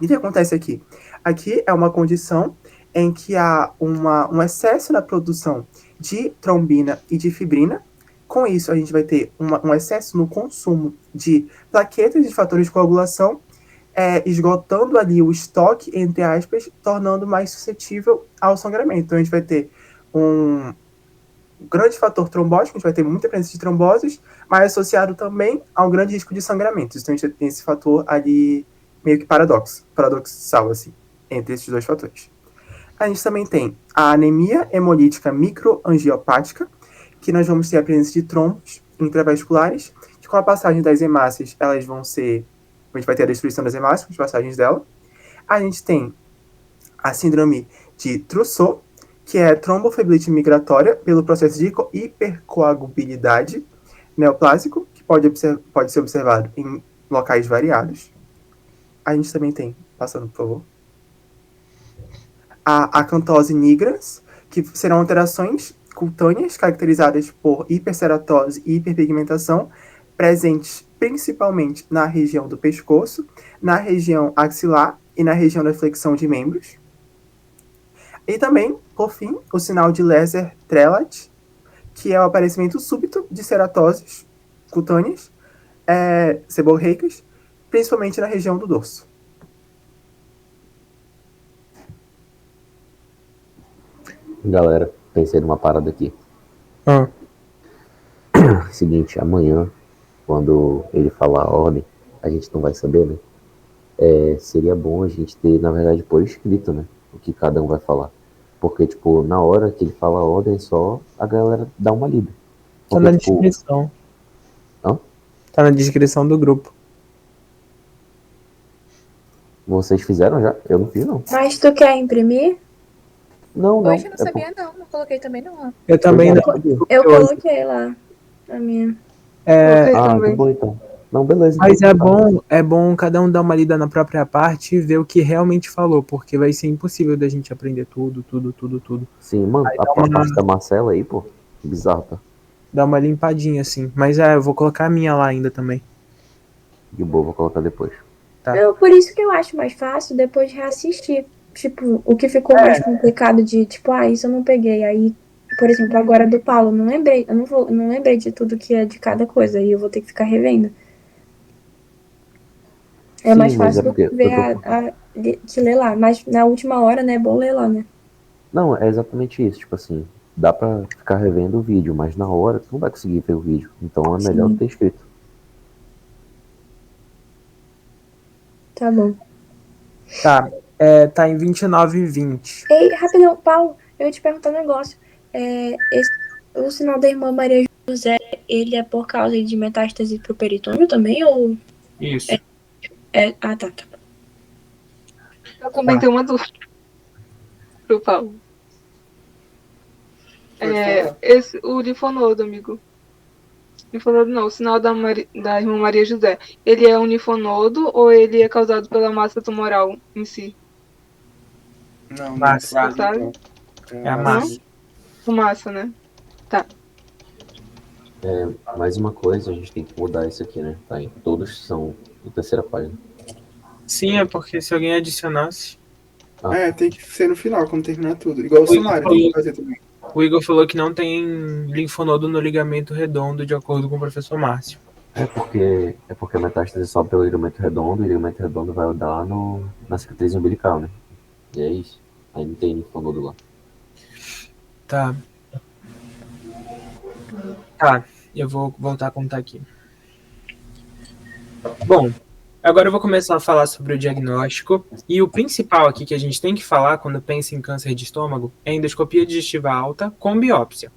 E o que acontece aqui? Aqui é uma condição em que há um excesso na produção de trombina e de fibrina. Com isso, a gente vai ter um excesso no consumo de plaquetas de fatores de coagulação, esgotando ali o estoque, entre aspas, tornando mais suscetível ao sangramento. Então, a gente vai ter um grande fator trombótico, a gente vai ter muita presença de tromboses, mas associado também ao grande risco de sangramento. Então, a gente tem esse fator ali meio que paradoxal, assim, entre esses dois fatores. A gente também tem a anemia hemolítica microangiopática, que nós vamos ter a presença de trombos intravasculares, que com a passagem das hemácias, elas vão ser... A gente vai ter a destruição das hemácias com as passagens dela. A gente tem a síndrome de Trousseau, que é tromboflebolite migratória pelo processo de hipercoagulabilidade neoplásico, que pode ser observado em locais variados. A gente também tem, passando por favor, a acantose nigrans, que serão alterações cutâneas caracterizadas por hiperceratose e hiperpigmentação, presentes principalmente na região do pescoço, na região axilar e na região da flexão de membros. E também, por fim, o sinal de Leser-Trelat, que é o aparecimento súbito de ceratoses cutâneas, seborreicas, principalmente na região do dorso. Galera, pensei numa parada aqui. Seguinte, amanhã, quando ele falar a ordem, a gente não vai saber, né? Seria bom a gente ter, na verdade, por escrito, né? O que cada um vai falar. Porque, tipo, na hora que ele fala a ordem, é só a galera dar uma lida. Tá na descrição. Hã? Tá na descrição do grupo. Vocês fizeram já? Eu não fiz, não. Mas tu quer imprimir? Não. Hoje eu não sabia, não. Não coloquei também, não. Eu também não. Eu coloquei lá na minha. Tá bom então. Não, beleza. Mas é bom cada um dar uma lida na própria parte e ver o que realmente falou, porque vai ser impossível da gente aprender tudo. Sim, mano, a parte da Marcela aí, pô, que bizarro, tá? Dá uma limpadinha, assim. Mas eu vou colocar a minha lá ainda também. De boa, vou colocar depois. Tá. Por isso que eu acho mais fácil depois reassistir. Tipo, o que ficou mais complicado de, tipo, isso eu não peguei. Aí, por exemplo, agora do Paulo, não lembrei. Eu não lembrei de tudo que é de cada coisa. Aí eu vou ter que ficar revendo. É mais fácil do que ver que ler lá. Mas na última hora, né, é bom ler lá, né? Não, é exatamente isso. Tipo assim, dá pra ficar revendo o vídeo, mas na hora tu não vai conseguir ver o vídeo. Então é melhor ter escrito. Tá bom. Tá. Tá em 29 e 20. Ei, rapidão, Paulo, eu ia te perguntar um negócio. O sinal da irmã Maria José, ele é por causa de metástase pro peritônio também, ou... Isso. Tá. Eu também tenho uma dúvida pro Paulo. O linfonodo, amigo. Linfonodo não, o sinal da irmã Maria José. Ele é um linfonodo ou ele é causado pela massa tumoral em si? Não, Massa, sabe? É a massa. Massa, né? Tá. Mais uma coisa, a gente tem que mudar isso aqui, né? Tá, todos são na terceira página. Sim, é porque se alguém adicionasse... Tem que ser no final, quando terminar tudo. Igual o sumário, tem que fazer também. O Igor falou que não tem linfonodo no ligamento redondo, de acordo com o professor Márcio. É porque a metástase sobe pelo ligamento redondo, e o ligamento redondo vai dar na cicatriz umbilical, né? E é isso. Aí não tem linfonodo lá. Tá. Tá, eu vou voltar a contar aqui. Bom, agora eu vou começar a falar sobre o diagnóstico. E o principal aqui que a gente tem que falar quando pensa em câncer de estômago é endoscopia digestiva alta com biópsia.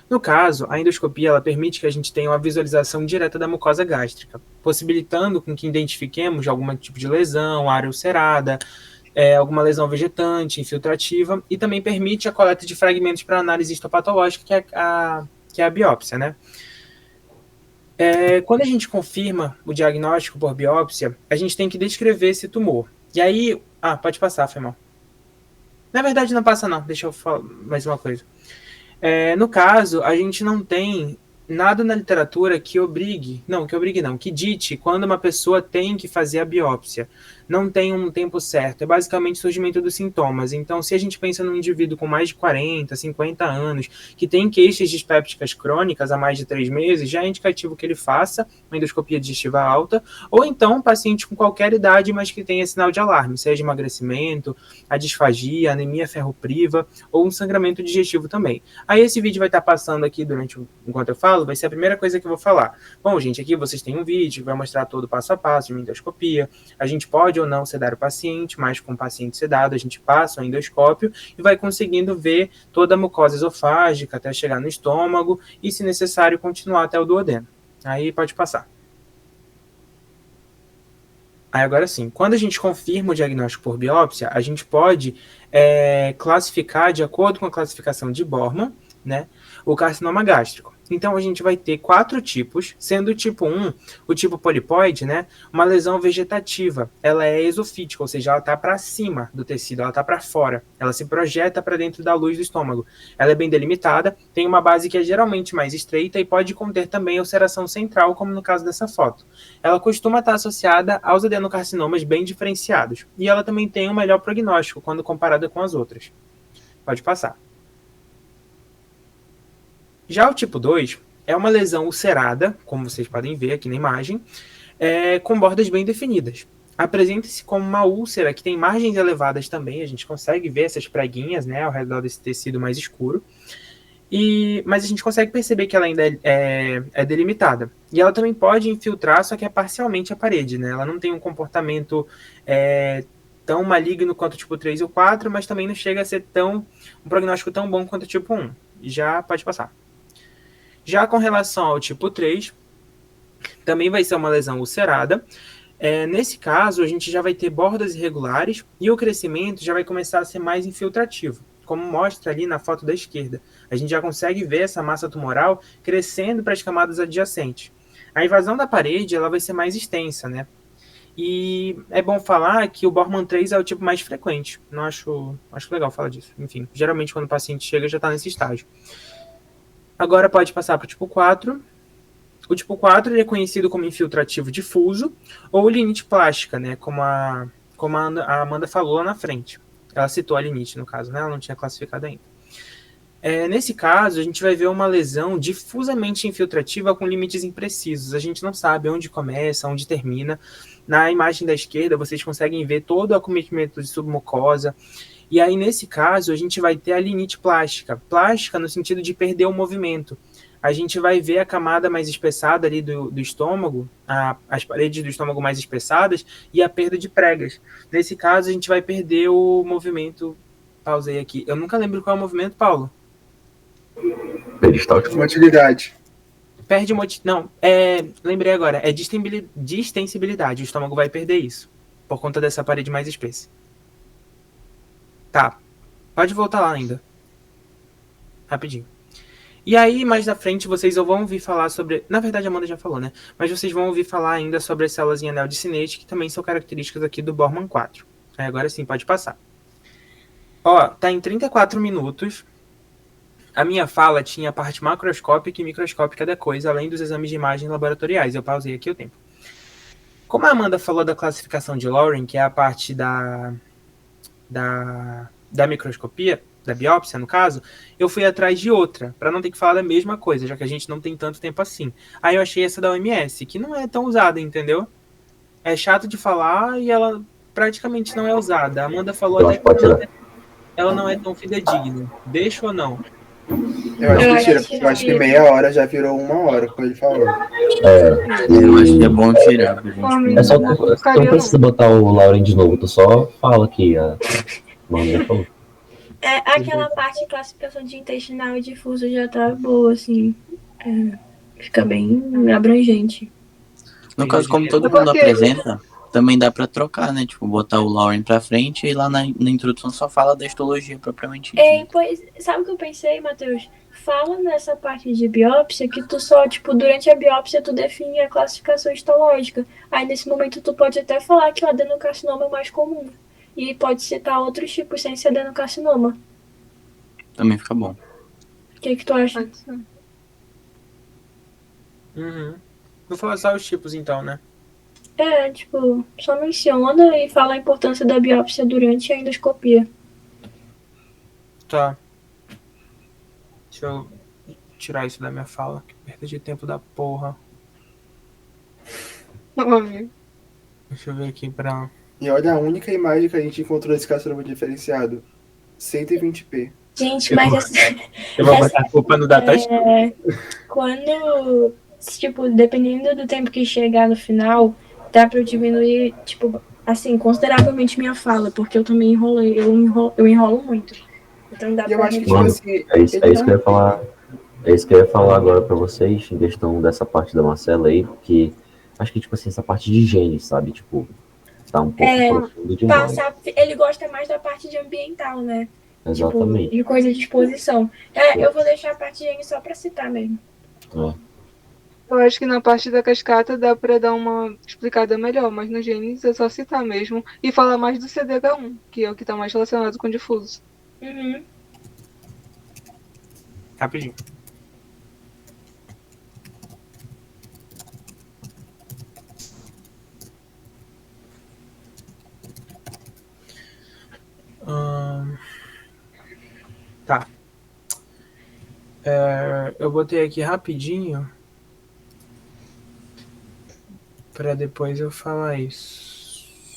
No caso, a endoscopia ela permite que a gente tenha uma visualização direta da mucosa gástrica, possibilitando com que identifiquemos algum tipo de lesão, área ulcerada, alguma lesão vegetante, infiltrativa, e também permite a coleta de fragmentos para análise histopatológica, que é a biópsia, né? Quando a gente confirma o diagnóstico por biópsia, a gente tem que descrever esse tumor. E aí... Ah, pode passar, foi mal. Na verdade, não passa não. Deixa eu falar mais uma coisa. No caso, a gente não tem nada na literatura que que dite quando uma pessoa tem que fazer a biópsia. Não tem um tempo certo, é basicamente o surgimento dos sintomas. Então, se a gente pensa num indivíduo com mais de 40, 50 anos, que tem queixas dispépticas crônicas há mais de 3 meses, já é indicativo que ele faça uma endoscopia digestiva alta, ou então um paciente com qualquer idade, mas que tenha sinal de alarme, seja emagrecimento, a disfagia, anemia ferropriva, ou um sangramento digestivo também. Aí esse vídeo vai estar passando aqui enquanto eu falo, vai ser a primeira coisa que eu vou falar. Bom, gente, aqui vocês têm um vídeo que vai mostrar todo o passo a passo de uma endoscopia. A gente pode ou não sedar o paciente, mas com o paciente sedado a gente passa o endoscópio e vai conseguindo ver toda a mucosa esofágica até chegar no estômago e, se necessário, continuar até o duodeno. Aí pode passar. Aí agora sim, quando a gente confirma o diagnóstico por biópsia, a gente pode classificar, de acordo com a classificação de Bormann, né, o carcinoma gástrico. Então a gente vai ter 4 tipos, sendo o tipo 1, o tipo polipoide, né, uma lesão vegetativa. Ela é exofítica, ou seja, ela está para cima do tecido, ela está para fora, ela se projeta para dentro da luz do estômago. Ela é bem delimitada, tem uma base que é geralmente mais estreita e pode conter também ulceração central, como no caso dessa foto. Ela costuma estar associada aos adenocarcinomas bem diferenciados, e ela também tem um melhor prognóstico quando comparada com as outras. Pode passar. Já o tipo 2 é uma lesão ulcerada, como vocês podem ver aqui na imagem, com bordas bem definidas. Apresenta-se como uma úlcera que tem margens elevadas também, a gente consegue ver essas preguinhas, né, ao redor desse tecido mais escuro, mas a gente consegue perceber que ela ainda é delimitada. E ela também pode infiltrar, só que é parcialmente a parede, né? Ela não tem um comportamento tão maligno quanto o tipo 3 ou 4, mas também não chega a ser um prognóstico tão bom quanto o tipo 1. Já pode passar. Já com relação ao tipo 3, também vai ser uma lesão ulcerada. Nesse caso, a gente já vai ter bordas irregulares e o crescimento já vai começar a ser mais infiltrativo, como mostra ali na foto da esquerda. A gente já consegue ver essa massa tumoral crescendo para as camadas adjacentes. A invasão da parede ela vai ser mais extensa, né? E é bom falar que o Bormann 3 é o tipo mais frequente. Não acho legal falar disso. Enfim, geralmente quando o paciente chega já está nesse estágio. Agora pode passar para o tipo 4. O tipo 4 ele é conhecido como infiltrativo difuso ou linite plástica, né? Como a Amanda falou lá na frente. Ela citou a linite, no caso, né? Ela não tinha classificado ainda. Nesse caso, a gente vai ver uma lesão difusamente infiltrativa com limites imprecisos. A gente não sabe onde começa, onde termina. Na imagem da esquerda, vocês conseguem ver todo o acometimento de submucosa. E aí, nesse caso, a gente vai ter a linite plástica. Plástica no sentido de perder o movimento. A gente vai ver a camada mais espessada ali do estômago, as paredes do estômago mais espessadas e a perda de pregas. Nesse caso, a gente vai perder o movimento. Pausei aqui. Eu nunca lembro qual é o movimento, Paulo. Peristáltico. Motilidade. Perde não, lembrei agora, é distensibilidade, o estômago vai perder isso, por conta dessa parede mais espessa. Tá, pode voltar lá ainda, rapidinho. E aí, mais na frente, vocês vão ouvir falar sobre, na verdade a Amanda já falou, né, mas vocês vão ouvir falar ainda sobre as células em anel de Sinnett, que também são características aqui do Bormann 4. Aí agora sim, pode passar. Ó, tá em 34 minutos. A minha fala tinha a parte macroscópica e microscópica da coisa, além dos exames de imagem laboratoriais. Eu pausei aqui o tempo. Como a Amanda falou da classificação de Lauren, que é a parte da microscopia, da biópsia, no caso, eu fui atrás de outra, para não ter que falar da mesma coisa, já que a gente não tem tanto tempo assim. Aí eu achei essa da OMS, que não é tão usada, entendeu? É chato de falar e ela praticamente não é usada. A Amanda falou Eu até acho que pode tirar. que ela não é tão fidedigna. Deixa ou não? Eu acho que tira, acho porque eu acho que que- meia hora já virou 1 hora, como ele falou. Eu acho que é bom tirar pra Por mim, gente. É só, não tu ficaria, não precisa não. botar o Lauren de novo, tu só fala que a Mano já falou. Aquela parte de classificação de intestinal e difuso já tá boa, assim. Fica bem abrangente. No caso, como todo É mundo porque apresenta, também dá pra trocar, né? Tipo, botar o Lauren pra frente e lá na introdução só fala da histologia propriamente dita. Pois, sabe o que eu pensei, Matheus? Fala nessa parte de biópsia que tu só, tipo, durante a biópsia tu define a classificação histológica. Aí nesse momento tu pode até falar que o adenocarcinoma é o mais comum. E pode citar outros tipos sem ser adenocarcinoma. Também fica bom. O que tu acha? pode ser. Uhum. Vou falar só os tipos então, né? Tipo, só menciona e fala a importância da biópsia durante a endoscopia. Tá. Deixa eu tirar isso da minha fala. Que perda de tempo da porra. Óbvio. Deixa eu ver aqui pra... E olha a única imagem que a gente encontrou desse carcinoma diferenciado. 120p. Gente, mas Eu vou botar a culpa no datasheet. quando, tipo, dependendo do tempo que chegar no final, dá pra eu diminuir, tipo, assim, consideravelmente minha fala, porque eu também eu enrolo muito. Então dá E eu pra acho que, reduzir. tipo assim, É isso ele que eu ia falar. É isso que eu ia falar agora pra vocês, em questão dessa parte da Marcela aí, porque acho que, tipo assim, essa parte de genes, sabe? Tipo, tá um pouco profundo demais. Ele gosta mais da parte de ambiental, né? Exatamente. Tipo, de coisa de exposição. Eu vou deixar a parte de gene só pra citar mesmo. Eu acho que na parte da cascata dá pra dar uma explicada melhor, mas no genes é só citar mesmo. E falar mais do CDH1, que é o que tá mais relacionado com difuso. Uhum. Rapidinho. Tá. Eu botei aqui rapidinho pra depois eu falar isso.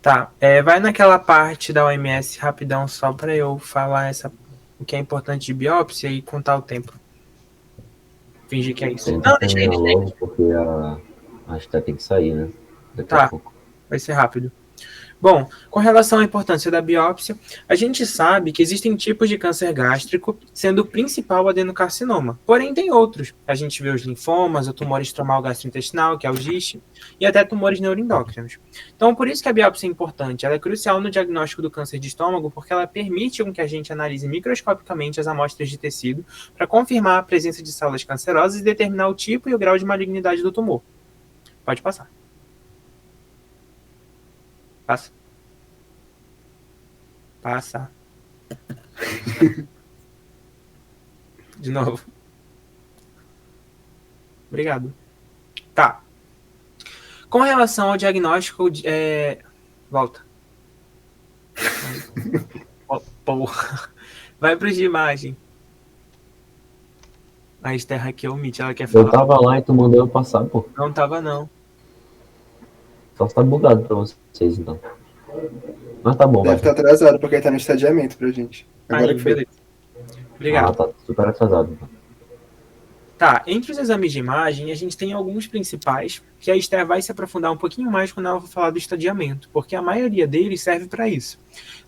Tá, vai naquela parte da OMS rapidão só pra eu falar o que é importante de biópsia e contar o tempo. Fingir que é isso. Tenta Não, deixa aí. terminar logo, porque a Esther tem que sair, né? Daqui Tá. a pouco. Vai ser rápido. Bom, com relação à importância da biópsia, a gente sabe que existem tipos de câncer gástrico, sendo o principal o adenocarcinoma. Porém, tem outros. A gente vê os linfomas, o tumor estromal gastrointestinal, que é o GIST, e até tumores neuroendócrinos. Então, por isso que a biópsia é importante. Ela é crucial no diagnóstico do câncer de estômago, porque ela permite com que a gente analise microscopicamente as amostras de tecido para confirmar a presença de células cancerosas e determinar o tipo e o grau de malignidade do tumor. Pode passar. Passa. Passa. De novo. Obrigado. Tá. Com relação ao diagnóstico de... Volta. Porra. Vai pro de imagem. A Esther aqui omite, ela quer falar. Eu tava lá e tu mandou eu passar, pô. Não tava, não. Só tá bugado pra vocês, então. Mas tá bom, deve vai. estar atrasado, porque ele tá no estadiamento pra gente. Agora Aí, que foi. beleza. Obrigado. Tá super atrasado. Então. Tá, entre os exames de imagem, a gente tem alguns principais, que a Esther vai se aprofundar um pouquinho mais quando ela for falar do estadiamento, porque a maioria deles serve para isso.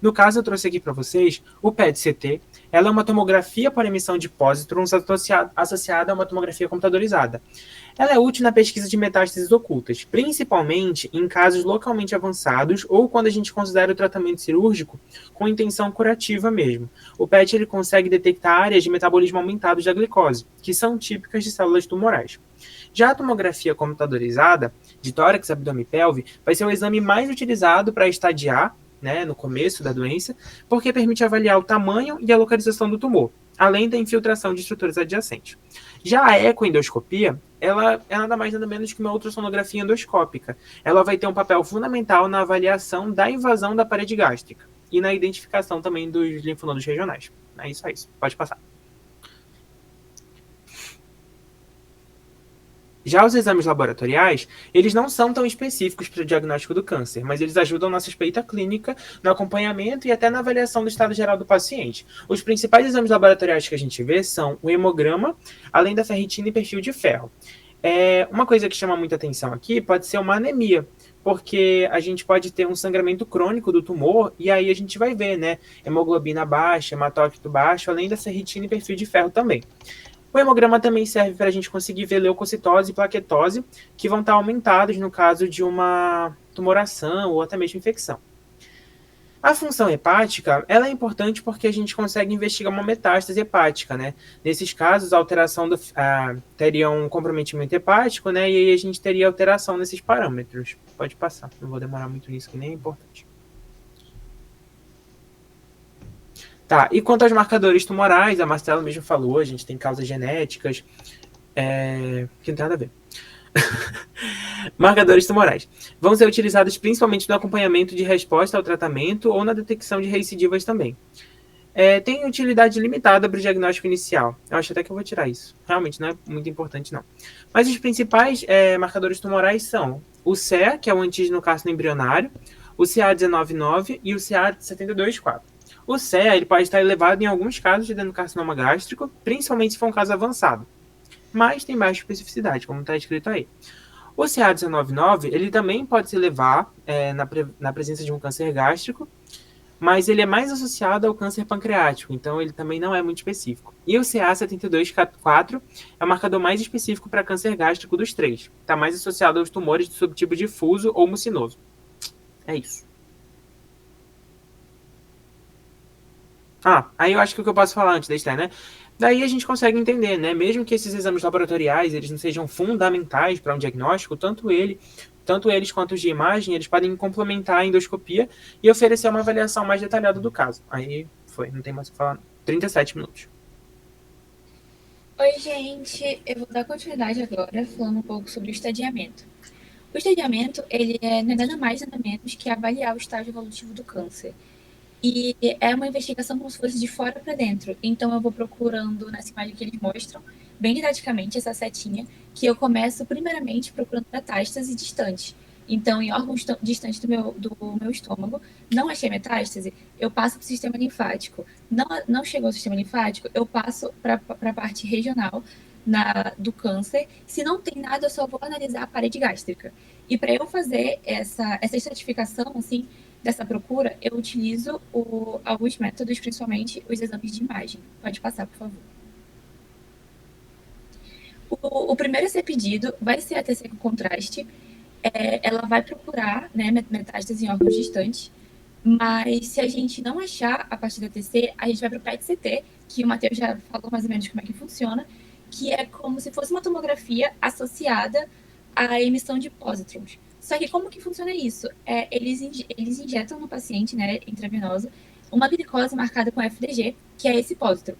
No caso, eu trouxe aqui para vocês o PET-CT. Ela é uma tomografia por emissão de pósitrons associada a uma tomografia computadorizada. Ela é útil na pesquisa de metástases ocultas, principalmente em casos localmente avançados ou quando a gente considera o tratamento cirúrgico com intenção curativa mesmo. O PET ele consegue detectar áreas de metabolismo aumentado da glicose, que são típicas de células tumorais. Já a tomografia computadorizada de tórax, abdômen e pelve vai ser o exame mais utilizado para estadiar, né, no começo da doença, porque permite avaliar o tamanho e a localização do tumor. além da infiltração de estruturas adjacentes. Já a ecoendoscopia, ela é nada mais nada menos que uma ultrassonografia endoscópica. Ela vai ter um papel fundamental na avaliação da invasão da parede gástrica e na identificação também dos linfonodos regionais. É isso, pode passar. Já os exames laboratoriais, eles não são tão específicos para o diagnóstico do câncer, mas eles ajudam na suspeita clínica, no acompanhamento e até na avaliação do estado geral do paciente. Os principais exames laboratoriais que a gente vê são o hemograma, além da ferritina e perfil de ferro. Uma coisa que chama muita atenção aqui pode ser uma anemia, porque a gente pode ter um sangramento crônico do tumor e aí a gente vai ver, né, hemoglobina baixa, hematócrito baixo, além da ferritina e perfil de ferro também. O hemograma também serve para a gente conseguir ver leucocitose e plaquetose, que vão estar aumentados no caso de uma tumoração ou até mesmo infecção. A função hepática, ela é importante porque a gente consegue investigar uma metástase hepática, né? Nesses casos, a alteração teria um comprometimento hepático, né? E aí a gente teria alteração nesses parâmetros. Pode passar, não vou demorar muito nisso, que nem é importante. Tá, e quanto aos marcadores tumorais, a Marcela mesmo falou, a gente tem causas genéticas, que não tem nada a ver. Marcadores tumorais vão ser utilizados principalmente no acompanhamento de resposta ao tratamento ou na detecção de recidivas também. Tem utilidade limitada para o diagnóstico inicial. Eu acho até que eu vou tirar isso. Realmente não é muito importante, não. Mas os principais marcadores tumorais são o CEA, que é o antígeno carcino embrionário, o CA19-9 e o CA72-4. O CEA ele pode estar elevado em alguns casos de adenocarcinoma gástrico, principalmente se for um caso avançado. Mas tem baixa especificidade, como está escrito aí. O CA19-9 ele também pode se elevar na presença de um câncer gástrico, mas ele é mais associado ao câncer pancreático, então ele também não é muito específico. E o CA72-4 é o marcador mais específico para câncer gástrico dos três. Está mais associado aos tumores do subtipo difuso ou mucinoso. É isso. Aí eu acho que o que eu posso falar antes da estreia, né? Daí a gente consegue entender, né? Mesmo que esses exames laboratoriais eles não sejam fundamentais para um diagnóstico, tanto eles quanto os de imagem, eles podem complementar a endoscopia e oferecer uma avaliação mais detalhada do caso. Aí não tem mais o que falar. 37 minutos. Oi, gente. Eu vou dar continuidade agora, falando um pouco sobre o estadiamento. O estadiamento, ele não é nada mais, nada menos que avaliar o estágio evolutivo do câncer. E é uma investigação como se fosse de fora para dentro. Então, eu vou procurando, nessa imagem que eles mostram, bem didaticamente, essa setinha, que eu começo, primeiramente, procurando metástase distante. Então, em órgãos distantes do meu estômago, não achei metástase, eu passo para o sistema linfático. Não chegou ao sistema linfático, eu passo para a parte regional do câncer. Se não tem nada, eu só vou analisar a parede gástrica. E para eu fazer essa estratificação, assim, dessa procura, eu utilizo alguns métodos, principalmente os exames de imagem. Pode passar, por favor. O primeiro a ser pedido vai ser a TC com contraste. Ela vai procurar, né, metástase em órgãos distantes, mas se a gente não achar a partir da TC, a gente vai para o PET-CT, que o Matheus já falou mais ou menos como é que funciona, que é como se fosse uma tomografia associada à emissão de pósitrons. Só que como que funciona isso? Eles injetam no paciente, né, intravenosa, uma glicose marcada com FDG, que é esse pósitron.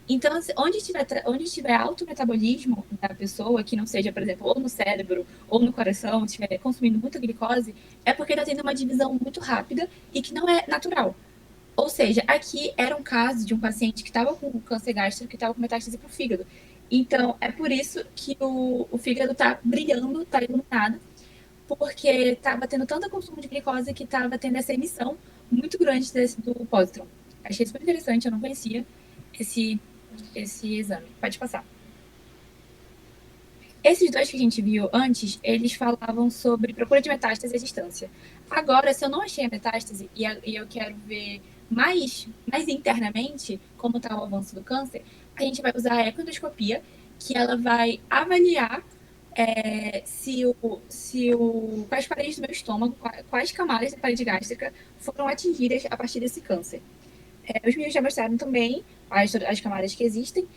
Então, onde estiver alto metabolismo da pessoa, que não seja, por exemplo, ou no cérebro ou no coração, estiver consumindo muita glicose, é porque está tendo uma divisão muito rápida e que não é natural. Ou seja, aqui era um caso de um paciente que estava com câncer gástrico, que estava com metástase para o fígado. Então, é por isso que o fígado está brilhando, está iluminado, porque estava tendo tanto consumo de glicose que estava tendo essa emissão muito grande do pósitron. Achei super interessante, eu não conhecia esse exame. Pode passar. Esses dois que a gente viu antes, eles falavam sobre procura de metástase à distância. Agora, se eu não achei a metástase e eu quero ver mais internamente como está o avanço do câncer, a gente vai usar a ecoendoscopia, que ela vai avaliar quais paredes do meu estômago, quais camadas da parede gástrica foram atingidas a partir desse câncer. Os meninos já mostraram também as camadas que existem.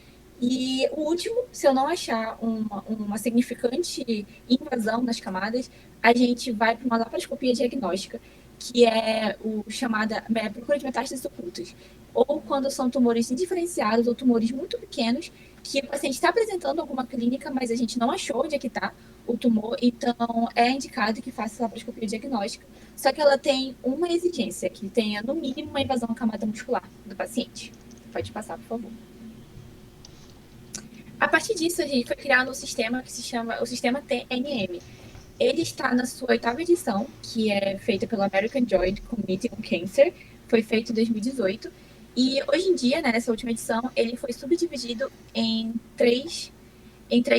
E o último, se eu não achar uma significante invasão nas camadas, a gente vai para uma laparoscopia diagnóstica, que é o chamada procura de metástases ocultas. Ou quando são tumores indiferenciados ou tumores muito pequenos, que o paciente está apresentando alguma clínica, mas a gente não achou onde é que está o tumor, então é indicado que faça a laparoscopia diagnóstica. Só que ela tem uma exigência, que tenha no mínimo uma invasão à camada muscular do paciente. Pode passar, por favor. A partir disso, a gente foi criando um sistema que se chama o sistema TNM. Ele está na sua 8ª edição, que é feita pelo American Joint Committee on Cancer, foi feito em 2018, e hoje em dia, né, nessa última edição, ele foi subdividido em três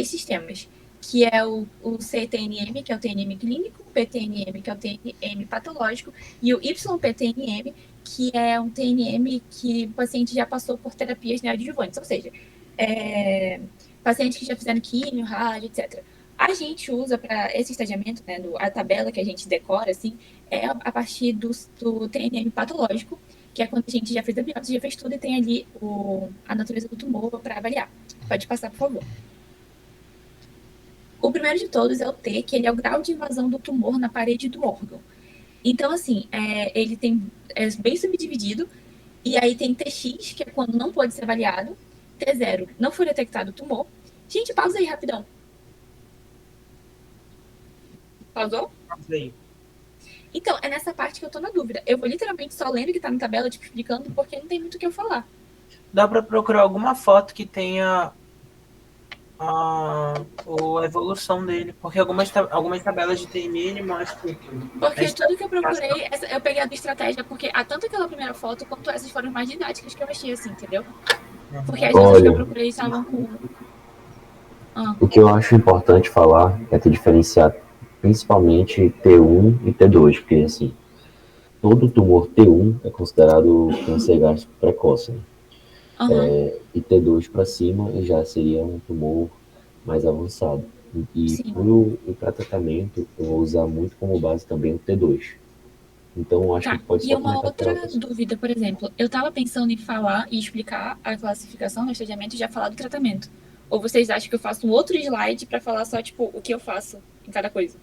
sistemas, que é o CTNM, que é o TNM clínico, o PTNM, que é o TNM patológico, e o YPTNM, que é um TNM que o paciente já passou por terapias neoadjuvantes, ou seja, pacientes que já fizeram químio, rádio, etc. A gente usa para esse estadiamento, né, a tabela que a gente decora, assim, é a partir do TNM patológico, que é quando a gente já fez a biópsia, já fez tudo e tem ali a natureza do tumor para avaliar. Pode passar, por favor. O primeiro de todos é o T, que ele é o grau de invasão do tumor na parede do órgão. Então, assim, ele é bem subdividido, e aí tem TX, que é quando não pode ser avaliado, T0, não foi detectado o tumor. Gente, pausa aí, rapidão. Pausou? Pausei. Então, é nessa parte que eu tô na dúvida. Eu vou literalmente só lendo que tá na tabela, tipo, explicando, porque não tem muito o que eu falar. Dá pra procurar alguma foto que tenha a evolução dele, porque algumas tabelas de TMN mostram. Porque tudo que eu procurei, eu peguei a do estratégia, porque há tanto aquela primeira foto quanto essas foram mais didáticas que eu achei, assim, entendeu? Porque as outras que eu procurei estavam com... O que eu acho importante falar é ter diferenciar principalmente T1 e T2, porque assim, todo tumor T1 é considerado câncer gástrico precoce, né? E T2 para cima já seria um tumor mais avançado. E para tratamento, eu vou usar muito como base também o T2. Então, eu acho que pode ser. E uma outra dúvida, por exemplo, eu estava pensando em falar e explicar a classificação no estadiamento e já falar do tratamento. Ou vocês acham que eu faço um outro slide para falar só, tipo, o que eu faço em cada coisa?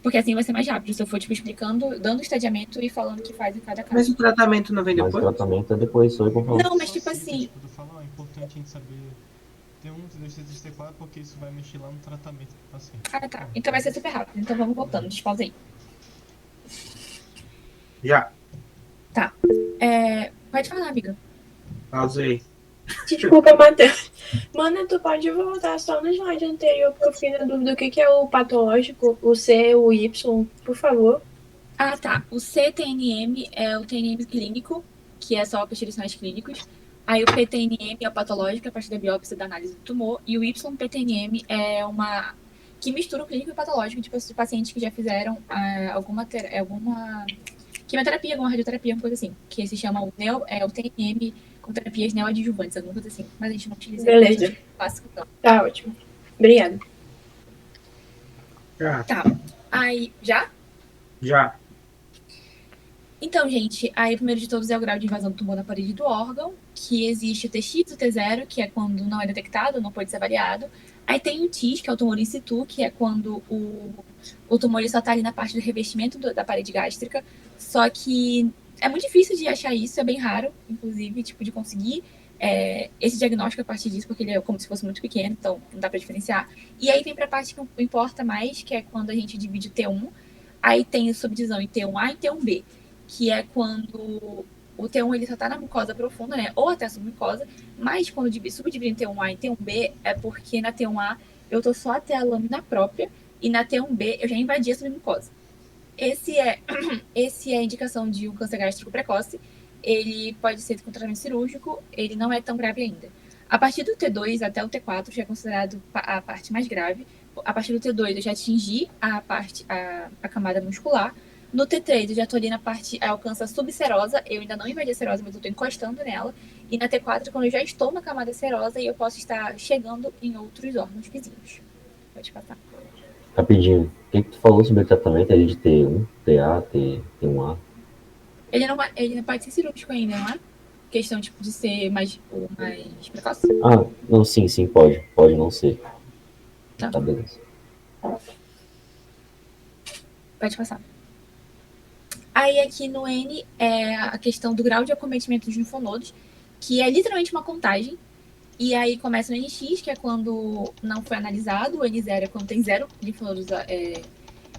Porque assim vai ser mais rápido, se eu for, tipo, explicando, dando o estadiamento e falando o que faz em cada caso. Mas o tratamento não vem depois? Mas o tratamento é depois, só eu vou falar. Não, mas tipo assim... É importante a gente saber T1, T2, T3, T4, porque isso vai mexer lá no tratamento do paciente. Ah, tá. Então vai ser super rápido. Então vamos voltando. Despausa aí. Já. Tá. Pode falar, amiga. Pausei. Desculpa, Matheus. Mano, tu pode voltar só no slide anterior, porque eu fiquei na dúvida o que é o patológico, o C, o Y, por favor. Ah, tá. O CTNM é o TNM clínico, que é só para os sinais clínicos. Aí o PTNM é o patológico, a partir da biópsia da análise do tumor. E o YPTNM é uma que mistura o clínico e o patológico, tipo, de pacientes que já fizeram alguma quimioterapia, alguma radioterapia, uma coisa assim. Que se chama o TNM com terapias neoadjuvantes, alguma coisa assim. Mas a gente não utiliza. Beleza. Clássico, não. Tá ótimo. Obrigada. Já. Tá. Aí, já? Já. Então, gente, aí o primeiro de todos é o grau de invasão do tumor na parede do órgão, que existe o TX e o T0, que é quando não é detectado, não pode ser avaliado. Aí tem o TIS, que é o tumor in situ, que é quando o tumor ele só está ali na parte do revestimento da parede gástrica. Só que é muito difícil de achar isso, é bem raro, inclusive, tipo, de conseguir esse diagnóstico a partir disso, porque ele é como se fosse muito pequeno, então não dá para diferenciar. E aí vem para a parte que importa mais, que é quando a gente divide o T1, aí tem a subdivisão em T1A e T1B, que é quando o T1 ele só está na mucosa profunda, né, ou até a submucosa, mas quando subdividir em T1A e T1B é porque na T1A eu tô só até a lâmina própria e na T1B eu já invadi a submucosa. Esse é a indicação de um câncer gástrico precoce. Ele pode ser com tratamento cirúrgico, ele não é tão grave ainda. A partir do T2 até o T4 já é considerado a parte mais grave. A partir do T2 eu já atingi a camada muscular. No T3 eu já estou ali na parte, alcança a subserosa, eu ainda não invadi a serosa, mas eu estou encostando nela. E na T4 quando eu já estou na camada serosa e eu posso estar chegando em outros órgãos vizinhos. Pode passar. Rapidinho, o que tu falou sobre o tratamento ali de T1, TA, T1A? Ele não pode ser cirúrgico ainda, não é? Questão tipo de ser mais precoce? Ah, não, sim, pode. Pode não ser. Tá. Tá, beleza. Pode passar. Aí aqui no N é a questão do grau de acometimento dos linfonodos, que é literalmente uma contagem. E aí começa no NX, que é quando não foi analisado, o N0 é quando tem 0 linfonodos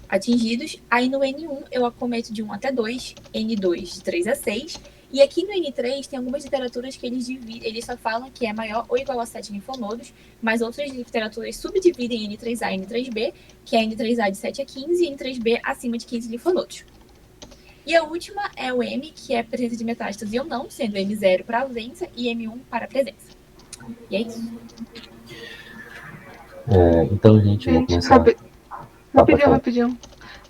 atingidos. Aí no N1 eu acometo de 1 até 2, N2 de 3 a 6. E aqui no N3 tem algumas literaturas que eles só falam que é maior ou igual a 7 linfonodos, mas outras literaturas subdividem N3A e N3B, que é N3A de 7 a 15 e N3B acima de 15 linfonodos. E a última é o M, que é presença de metástase ou não, sendo M0 para ausência e M1 para presença. E é isso. Então, gente, eu vou Gente, começar. Pode falar. rapidinho.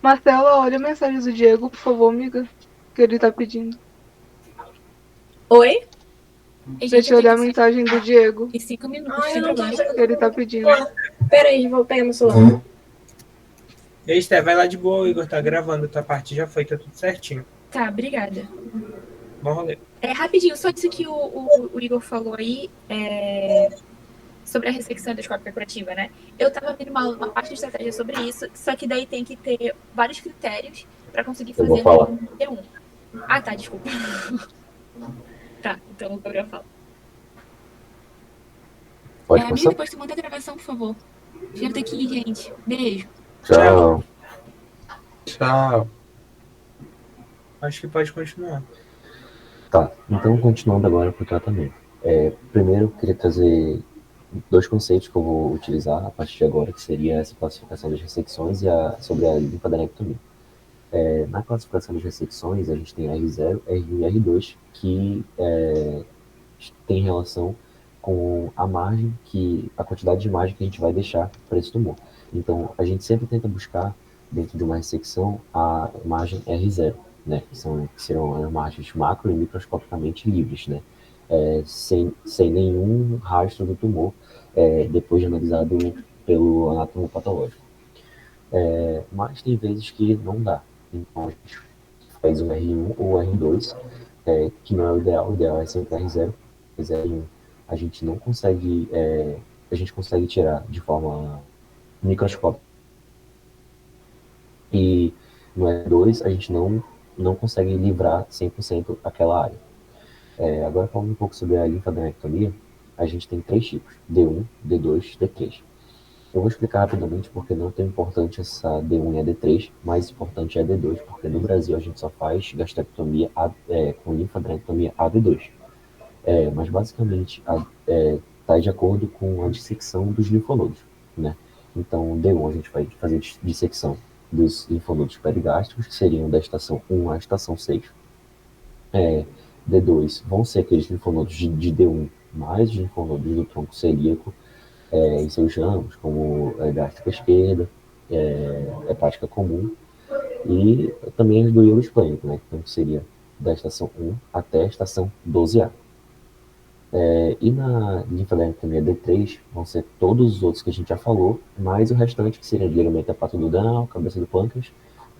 Marcela, olha a mensagem do Diego, por favor, amiga. Que ele tá pedindo. Oi? Deixa eu olhar a mensagem do Diego. Em 5 minutos, Ai, eu não tô... Que ele tá pedindo. Pera aí, vou pegar meu celular. E aí, Sté, vai lá de boa, o Igor tá gravando, tua parte já foi, tá tudo certinho. Tá, obrigada. Bom rolê. Rapidinho, só isso que o Igor falou aí, sobre a ressecção endoscópica curativa, né? Eu tava vendo uma parte de estratégia sobre isso, só que daí tem que ter vários critérios para conseguir Eu vou fazer falar. no T1. Ah, tá, desculpa. Tá, então o Gabriel fala. Pode Amigo, começar? depois tu manda a gravação, por favor. Chega daqui, gente. Beijo. Tchau. Tchau. Acho que pode continuar. Tá, então continuando agora para o tratamento. Primeiro, eu queria trazer 2 conceitos que eu vou utilizar a partir de agora, que seria essa classificação das ressecções e sobre a linfadenectomia. Na classificação das ressecções, a gente tem R0, R1 e R2, que tem relação com a margem, a quantidade de margem que a gente vai deixar para esse tumor. Então, a gente sempre tenta buscar, dentro de uma ressecção, a margem R0, né, que serão as margens macro e microscopicamente livres, né, sem nenhum rastro do tumor, depois de analisado pelo anatomopatológico. Mas tem vezes que não dá. Então, a gente faz um R1 ou R2, que não é o ideal é sempre R0, mas R1 a gente não consegue, a gente consegue tirar de forma microscópica. E no R2 a gente não consegue livrar 100% aquela área. Agora falando um pouco sobre a linfadenectomia, a gente tem 3 tipos, D1, D2, D3. Eu vou explicar rapidamente porque não é tão importante essa D1 e a D3, mais importante é a D2, porque no Brasil a gente só faz gastrectomia com linfadenectomia AD2. Mas basicamente está de acordo com a dissecção dos linfonodos, né? Então, D1 a gente vai fazer dissecção dos linfonodos perigástricos, que seriam da estação 1 à estação 6. D2 vão ser aqueles linfonodos de D1 mais os linfonodos do tronco celíaco, em seus ramos, como gástrica esquerda, hepática comum, e também as do ilo esplênico, né? Então seria da estação 1 até a estação 12A. E na linfadenectomia D3 vão ser todos os outros que a gente já falou, mais o restante, que seria ligamento hepatoduodenal, cabeça do pâncreas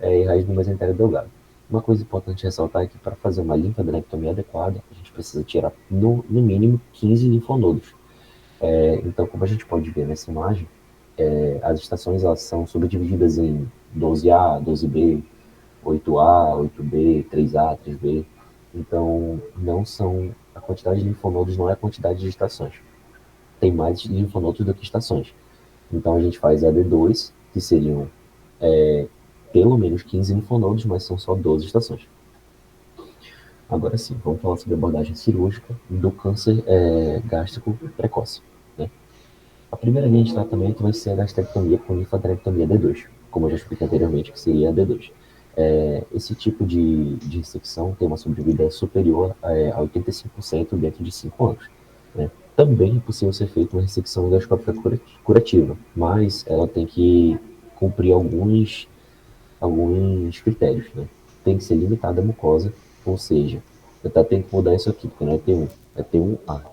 e raiz do mesentério delgado. Uma coisa importante ressaltar é que para fazer uma linfadenectomia adequada, a gente precisa tirar no mínimo 15 linfonodos. Então, como a gente pode ver nessa imagem, as estações elas são subdivididas em 12A, 12B, 8A, 8B, 3A, 3B. Então, a quantidade de linfonodos não é a quantidade de estações. Tem mais linfonodos do que estações. Então, a gente faz a D2, que seriam pelo menos 15 linfonodos, mas são só 12 estações. Agora sim, vamos falar sobre a abordagem cirúrgica do câncer gástrico precoce. Né? A primeira linha de tratamento vai ser a gastrectomia com linfadenectomia D2, como eu já expliquei anteriormente, que seria a D2. Esse tipo de ressecção tem uma sobrevida superior a 85% dentro de 5 anos. Né? Também é possível ser feita uma ressecção endoscópica curativa, mas ela tem que cumprir alguns critérios. Né? Tem que ser limitada a mucosa, ou seja, eu até tenho que mudar isso aqui, porque não é T1, é T1A.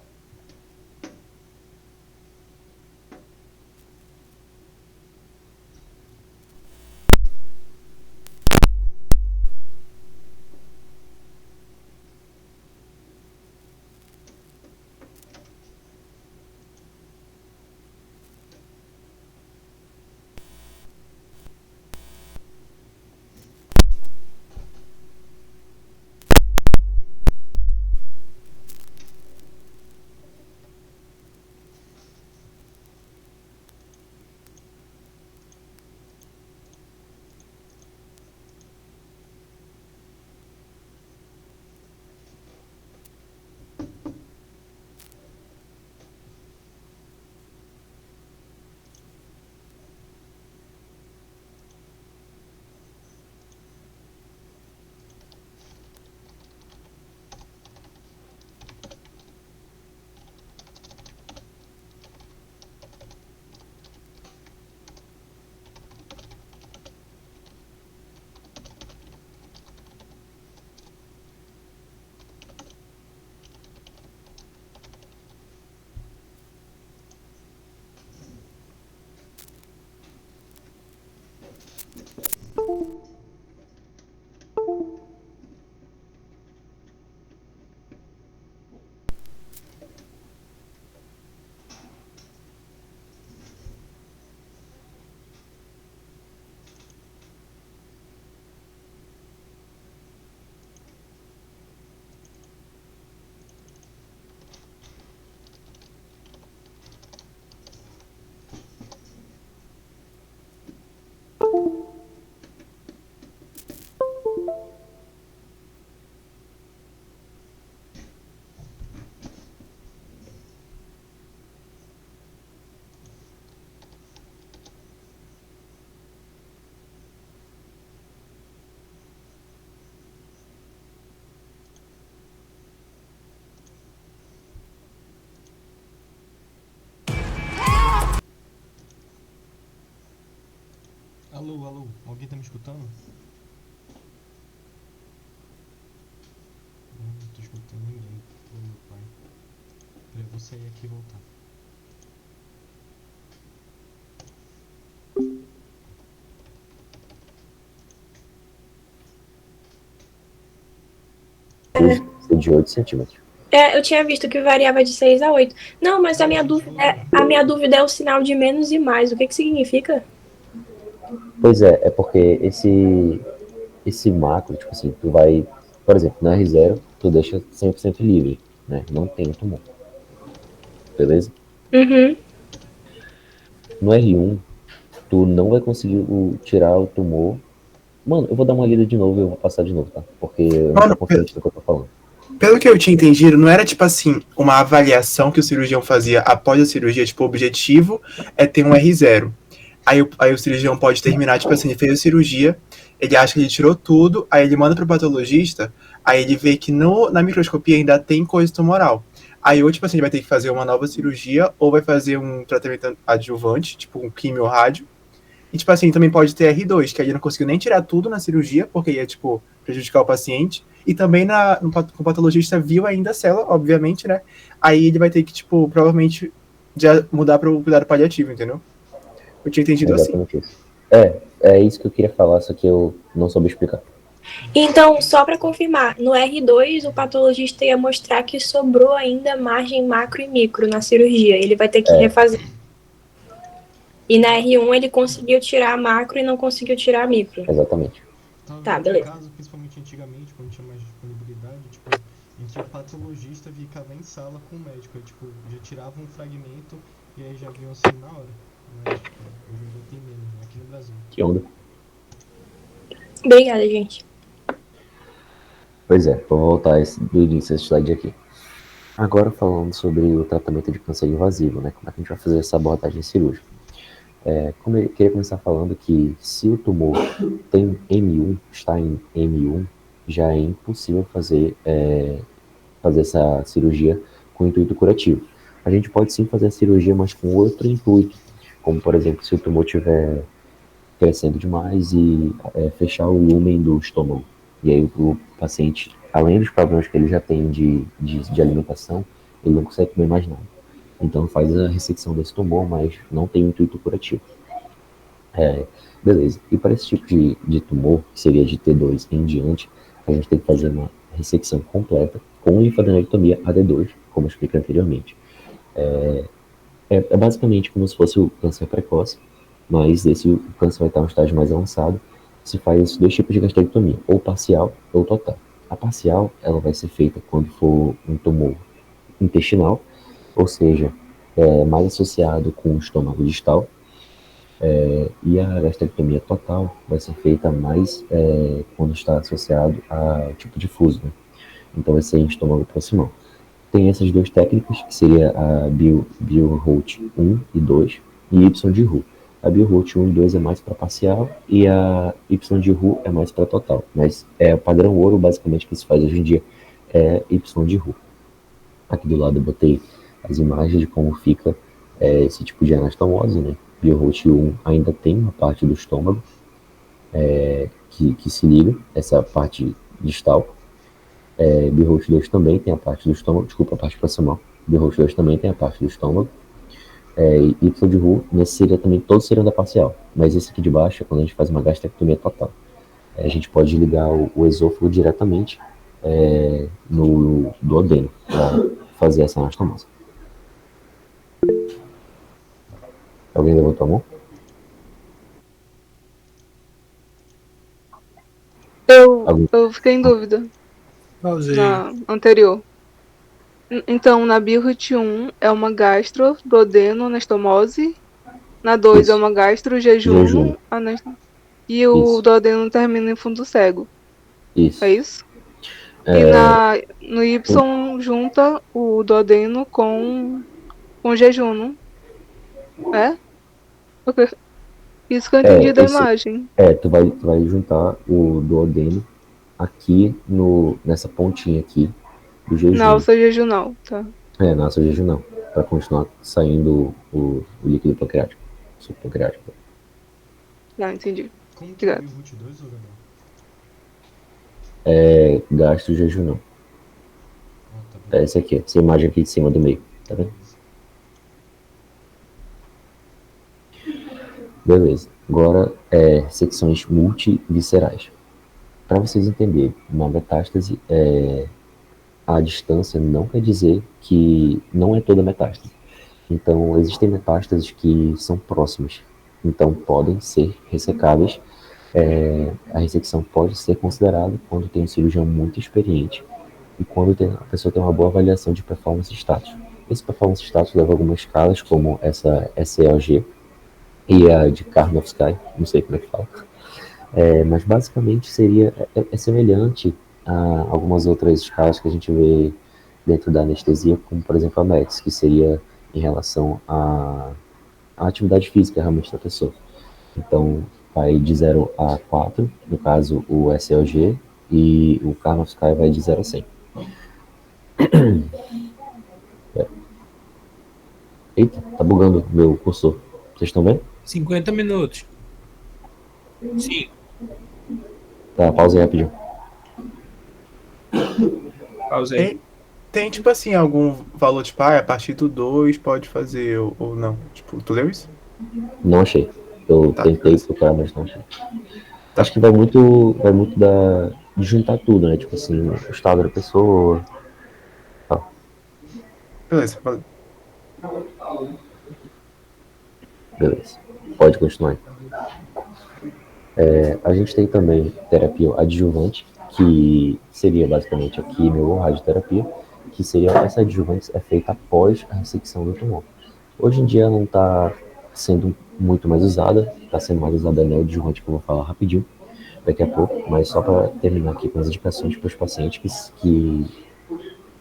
Alô, alô, alguém tá me escutando? Não tô escutando ninguém. Ô, meu pai. Peraí, eu vou sair aqui e voltar. De 8 centímetros. Eu tinha visto que variava de 6 a 8. Não, mas a minha dúvida é o sinal de menos e mais. O que significa? Pois é porque esse macro, tipo assim, tu vai, por exemplo, na R0, tu deixa 100% livre, né? Não tem tumor. Beleza? Uhum. No R1, tu não vai conseguir tirar o tumor. Mano, eu vou dar uma lida de novo e eu vou passar de novo, tá? Porque eu não tô confiante no que eu tô falando. Pelo que eu tinha entendido, não era tipo assim, uma avaliação que o cirurgião fazia após a cirurgia, tipo, o objetivo é ter um R0. Aí o cirurgião pode terminar, tipo assim, ele fez a cirurgia, ele acha que ele tirou tudo, aí ele manda pro patologista, aí ele vê que na microscopia ainda tem coisa tumoral. Aí ou, tipo assim, ele vai ter que fazer uma nova cirurgia, ou vai fazer um tratamento adjuvante, tipo um quimio rádio. E, tipo assim, também pode ter R2, que aí ele não conseguiu nem tirar tudo na cirurgia, porque ia, tipo, prejudicar o paciente. E também o patologista viu ainda a célula, obviamente, né? Aí ele vai ter que, tipo, provavelmente já mudar para o cuidado paliativo, entendeu? Eu tinha entendido Exatamente assim. Isso. É isso que eu queria falar, só que eu não soube explicar. Então, só para confirmar, no R2 o patologista ia mostrar que sobrou ainda margem macro e micro na cirurgia. Ele vai ter que refazer. E na R1 ele conseguiu tirar a macro e não conseguiu tirar a micro. Exatamente. Tá, beleza. No caso, principalmente antigamente, quando tinha mais disponibilidade, tipo, em que o patologista ficava em sala com o médico, aí, tipo, já tirava um fragmento e aí já viam assim na hora. Mas, tipo, hoje em dia tem menos, né? Aqui no Brasil. Que onda. Obrigada, gente. Pois é, vou voltar do início desse slide aqui. Agora falando sobre o tratamento de câncer invasivo, né? Como é que a gente vai fazer essa abordagem cirúrgica? Como eu queria começar falando que se o tumor tem M1, está em M1, já é impossível fazer essa cirurgia com intuito curativo. A gente pode sim fazer a cirurgia, mas com outro intuito, como por exemplo, se o tumor estiver crescendo demais e fechar o lúmen do estômago. E aí o paciente, além dos problemas que ele já tem de alimentação, ele não consegue comer mais nada. Então faz a ressecção desse tumor, mas não tem um intuito curativo. Beleza. E para esse tipo de tumor, que seria de T2 em diante, a gente tem que fazer uma ressecção completa com linfadenectomia AD2, como eu expliquei anteriormente. É basicamente como se fosse o câncer precoce, mas o câncer vai estar em um estágio mais avançado. Se faz dois tipos de gastrectomia, ou parcial ou total. A parcial, ela vai ser feita quando for um tumor intestinal, ou seja, mais associado com o estômago distal, e a gastrectomia total vai ser feita mais quando está associado a tipo de fuso, né? Então vai ser em estômago proximal. Tem essas duas técnicas, que seria a Bill-Holt 1 e 2 e Y de Hu. A Bill-Holt 1 e 2 é mais para parcial e a Y de Hu é mais para total. Mas o padrão ouro, basicamente, que se faz hoje em dia é Y de Hu. Aqui do lado eu botei as imagens de como fica esse tipo de anastomose, né? Bill-Holt 1 ainda tem uma parte do estômago que se liga, essa parte distal. Bill-Holt 2 também tem a parte do estômago, desculpa, a parte proximal. Bill-Holt 2 também tem a parte do estômago. E Y de Hu, nesse seria também, todos seriam da parcial. Mas esse aqui de baixo é quando a gente faz uma gastrectomia total. A gente pode ligar o esôfago diretamente no duodeno para fazer essa anastomose. Alguém levantou a mão? Eu fiquei em dúvida na anterior. Então, na Bill-Holt 1 é uma gastro-duodeno-anastomose. Na 2 é uma gastro-jejum. E o duodeno termina em fundo cego. Isso. É isso? E no Y junta o duodeno com jejum, não? É? Okay. Isso que eu entendi da imagem. Tu vai juntar o duodeno aqui nessa pontinha aqui do jejum. Na alça jejunal, tá. Na alça jejunal, para continuar saindo o líquido pancreático, suco pancreático. Tá, entendi. Como que é o Obrigada. BIORUT2, ô Gabriel? Gasto de jejum não. Ah, tá bom. É essa aqui, essa imagem aqui de cima do meio, tá vendo? Beleza. Agora, secções multiviscerais. Para vocês entenderem, uma metástase, a distância não quer dizer que não é toda metástase. Então, existem metástases que são próximas, então podem ser ressecáveis. A ressecção pode ser considerada quando tem um cirurgião muito experiente e quando a pessoa tem uma boa avaliação de performance status. Esse performance status leva a algumas escalas, como essa SEOG e a de Karnofsky, não sei como é que fala. Mas basicamente é semelhante a algumas outras escalas que a gente vê dentro da anestesia, como por exemplo a METS, que seria em relação à atividade física realmente da pessoa. Então vai de 0 a 4, no caso o SLG, e o Karnofsky vai de 0 a 100. Eita, tá bugando meu cursor. Vocês estão vendo? 50 minutos. Sim. Tá, pausa aí rapidinho. Pausei. Tem, tipo assim, algum valor, tipo, a partir do 2 pode fazer ou não? Tipo, tu leu isso? Não achei. Eu Tá, tentei beleza. procurar, mas não achei. Tá. Acho que vai muito de juntar tudo, né? Tipo assim, o estado da pessoa. Tá. Beleza, valeu. Beleza. Pode continuar aí. A gente tem também terapia adjuvante, que seria basicamente a quimio ou radioterapia, que seria essa adjuvante é feita após a ressecção do tumor. Hoje em dia não está sendo muito mais usada, está sendo mais usada a neoadjuvante, que eu vou falar rapidinho daqui a pouco, mas só para terminar aqui com as indicações para os pacientes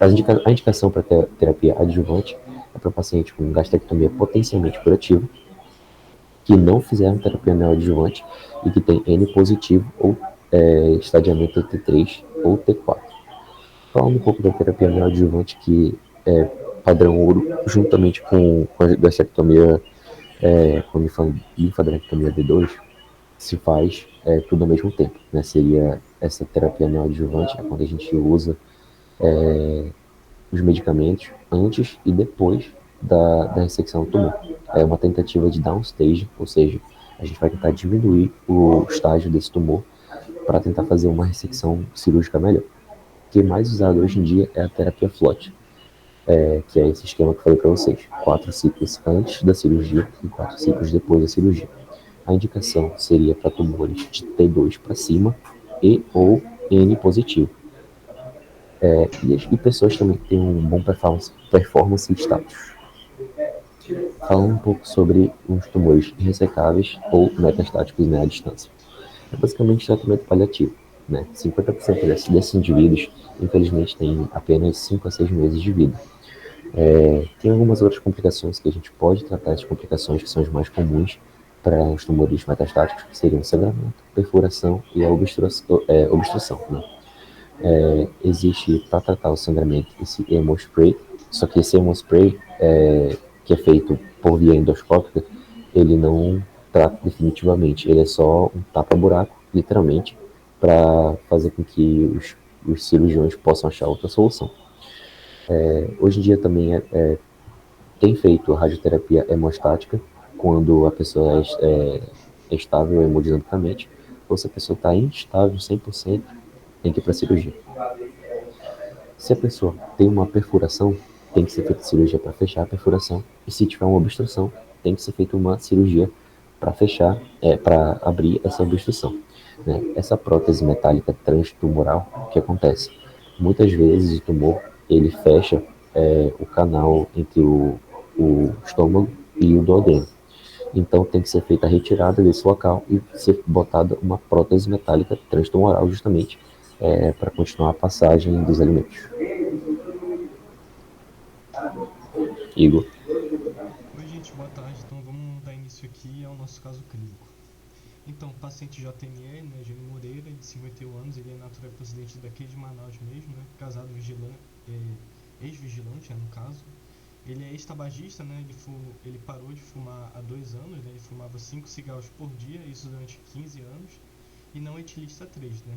a indicação para terapia adjuvante é para paciente com gastrectomia potencialmente curativa, que não fizeram terapia neoadjuvante e que tem N positivo ou estadiamento T3 ou T4. Falando um pouco da terapia neoadjuvante, que é padrão ouro, juntamente com a gastrectomia, com linfadenectomia D2, se faz tudo ao mesmo tempo, né? Seria essa terapia neoadjuvante, é quando a gente usa os medicamentos antes e depois da ressecção do tumor. É uma tentativa de downstage, ou seja, a gente vai tentar diminuir o estágio desse tumor para tentar fazer uma ressecção cirúrgica melhor. O que é mais usado hoje em dia é a terapia FLOT, que é esse esquema que eu falei para vocês: 4 ciclos antes da cirurgia e 4 ciclos depois da cirurgia. A indicação seria para tumores de T2 para cima e ou N positivo. E pessoas também que têm um bom performance status. Falando um pouco sobre os tumores ressecáveis ou metastáticos, né, à distância. É basicamente tratamento paliativo, né? 50% desses indivíduos, infelizmente, têm apenas 5 a 6 meses de vida. Tem algumas outras complicações que a gente pode tratar, essas complicações que são as mais comuns para os tumores metastáticos, que seriam sangramento, perfuração e a obstrução, né? Existe para tratar o sangramento esse hemospray, só que esse hemospray, que é feito por via endoscópica, ele não trata definitivamente, ele é só um tapa-buraco, literalmente, para fazer com que os cirurgiões possam achar outra solução. Hoje em dia também tem feito a radioterapia hemostática, quando a pessoa é estável hemodinamicamente, ou se a pessoa está instável 100%, tem que ir para a cirurgia. Se a pessoa tem uma perfuração, tem que ser feita cirurgia para fechar a perfuração. E se tiver uma obstrução, tem que ser feita uma cirurgia para fechar, para abrir essa obstrução, né? Essa prótese metálica transtumoral, o que acontece? Muitas vezes o tumor ele fecha o canal entre o estômago e o duodeno. Então tem que ser feita a retirada desse local e ser botada uma prótese metálica transtumoral justamente para continuar a passagem dos alimentos. Igor. Oi, gente, boa tarde. Então vamos dar início aqui ao nosso caso clínico. Então, paciente JME, né, Jânio Moreira, de 51 anos, ele é natural procedente daqui de Manaus mesmo, né, casado vigilante, ex-vigilante, né, no caso. Ele é ex-tabagista, né? Ele parou de fumar há 2 anos, né? Ele fumava 5 cigarros por dia, isso durante 15 anos, e não etilista 3, né?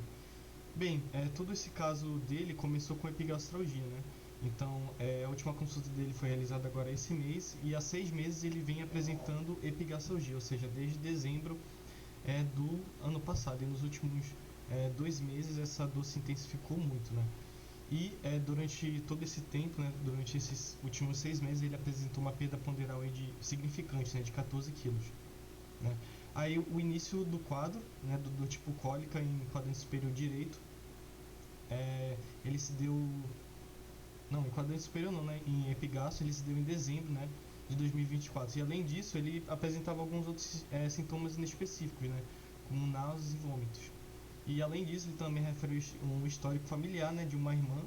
Bem, todo esse caso dele começou com epigastralgia, né? Então, a última consulta dele foi realizada agora esse mês, e há 6 meses ele vem apresentando epigastralgia, ou seja, desde dezembro do ano passado. E nos últimos 2 meses essa dor se intensificou muito, né? E durante todo esse tempo, né, durante esses últimos 6 meses, ele apresentou uma perda ponderal aí significante, né, de 14 quilos. Né? Aí o início do quadro, né, do tipo cólica em quadrante superior direito, ele se deu... Não, em quadrante superior não, né, em epigastro ele se deu em dezembro, né, de 2024. E além disso, ele apresentava alguns outros sintomas inespecíficos, né, como náuseas e vômitos. E além disso, ele também referiu um histórico familiar, né, de uma irmã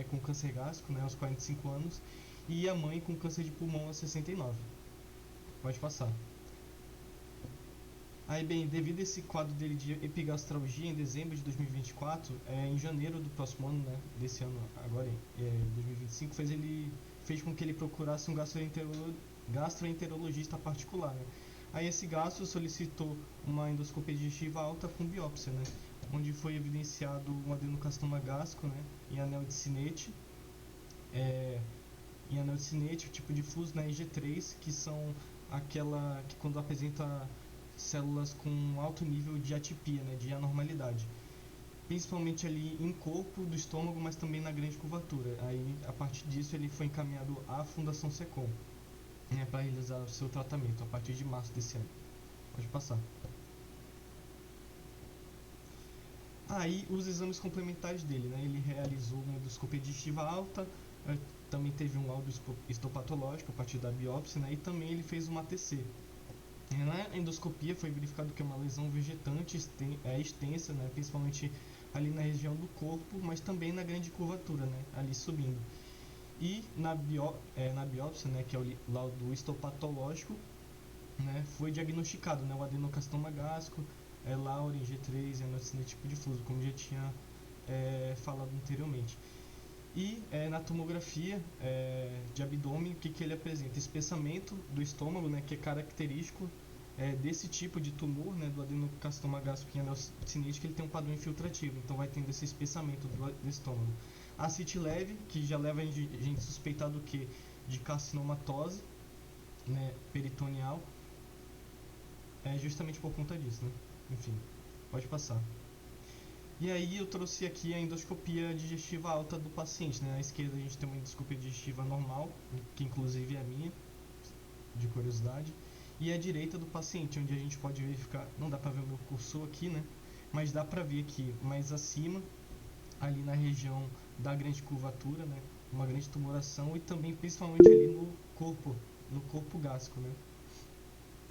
com câncer gástrico, né, aos 45 anos, e a mãe com câncer de pulmão aos 69. Pode passar. Aí, bem, devido a esse quadro dele de epigastralgia em dezembro de 2024, em janeiro do próximo ano, né, desse ano, agora 2025, fez com que ele procurasse um gastroenterologista particular, né? Aí esse gastro solicitou uma endoscopia digestiva alta com biópsia, né, onde foi evidenciado um adenocarcinoma gástrico, né, em anel de Sinnett, tipo difuso na IG3, que são aquela que quando apresenta células com alto nível de atipia, né, de anormalidade, principalmente ali em corpo do estômago, mas também na grande curvatura. Aí a partir disso ele foi encaminhado à Fundação Secom, né, para realizar o seu tratamento a partir de março desse ano. Pode passar. Aí os exames complementares dele, né? Ele realizou uma endoscopia digestiva alta, também teve um laudo histopatológico a partir da biópsia, né? E também ele fez uma ATC. Na endoscopia foi verificado que é uma lesão vegetante extensa, né? Principalmente ali na região do corpo, mas também na grande curvatura, né? Ali subindo. E na biópsia, né? Que é o laudo histopatológico, né? Foi diagnosticado, né? O adenocarcinoma gástrico, Lauren, G3 e anel tipo difuso, como já tinha falado anteriormente. E na tomografia de abdômen, o que ele apresenta? Espessamento do estômago, né, que é característico desse tipo de tumor, né, do adenocarcinoma gástrico em anel cinético, ele tem um padrão infiltrativo, então vai tendo esse espessamento do estômago. A CT leve, que já leva a gente suspeitar do que? De carcinomatose, né, peritoneal, justamente por conta disso, né? Enfim, pode passar. E aí eu trouxe aqui a endoscopia digestiva alta do paciente, né? À esquerda a gente tem uma endoscopia digestiva normal, que inclusive é a minha, de curiosidade. E à direita do paciente, onde a gente pode verificar, não dá pra ver o meu cursor aqui, né? Mas dá pra ver aqui, mais acima, ali na região da grande curvatura, né? Uma grande tumoração e também principalmente ali no corpo gástrico, né?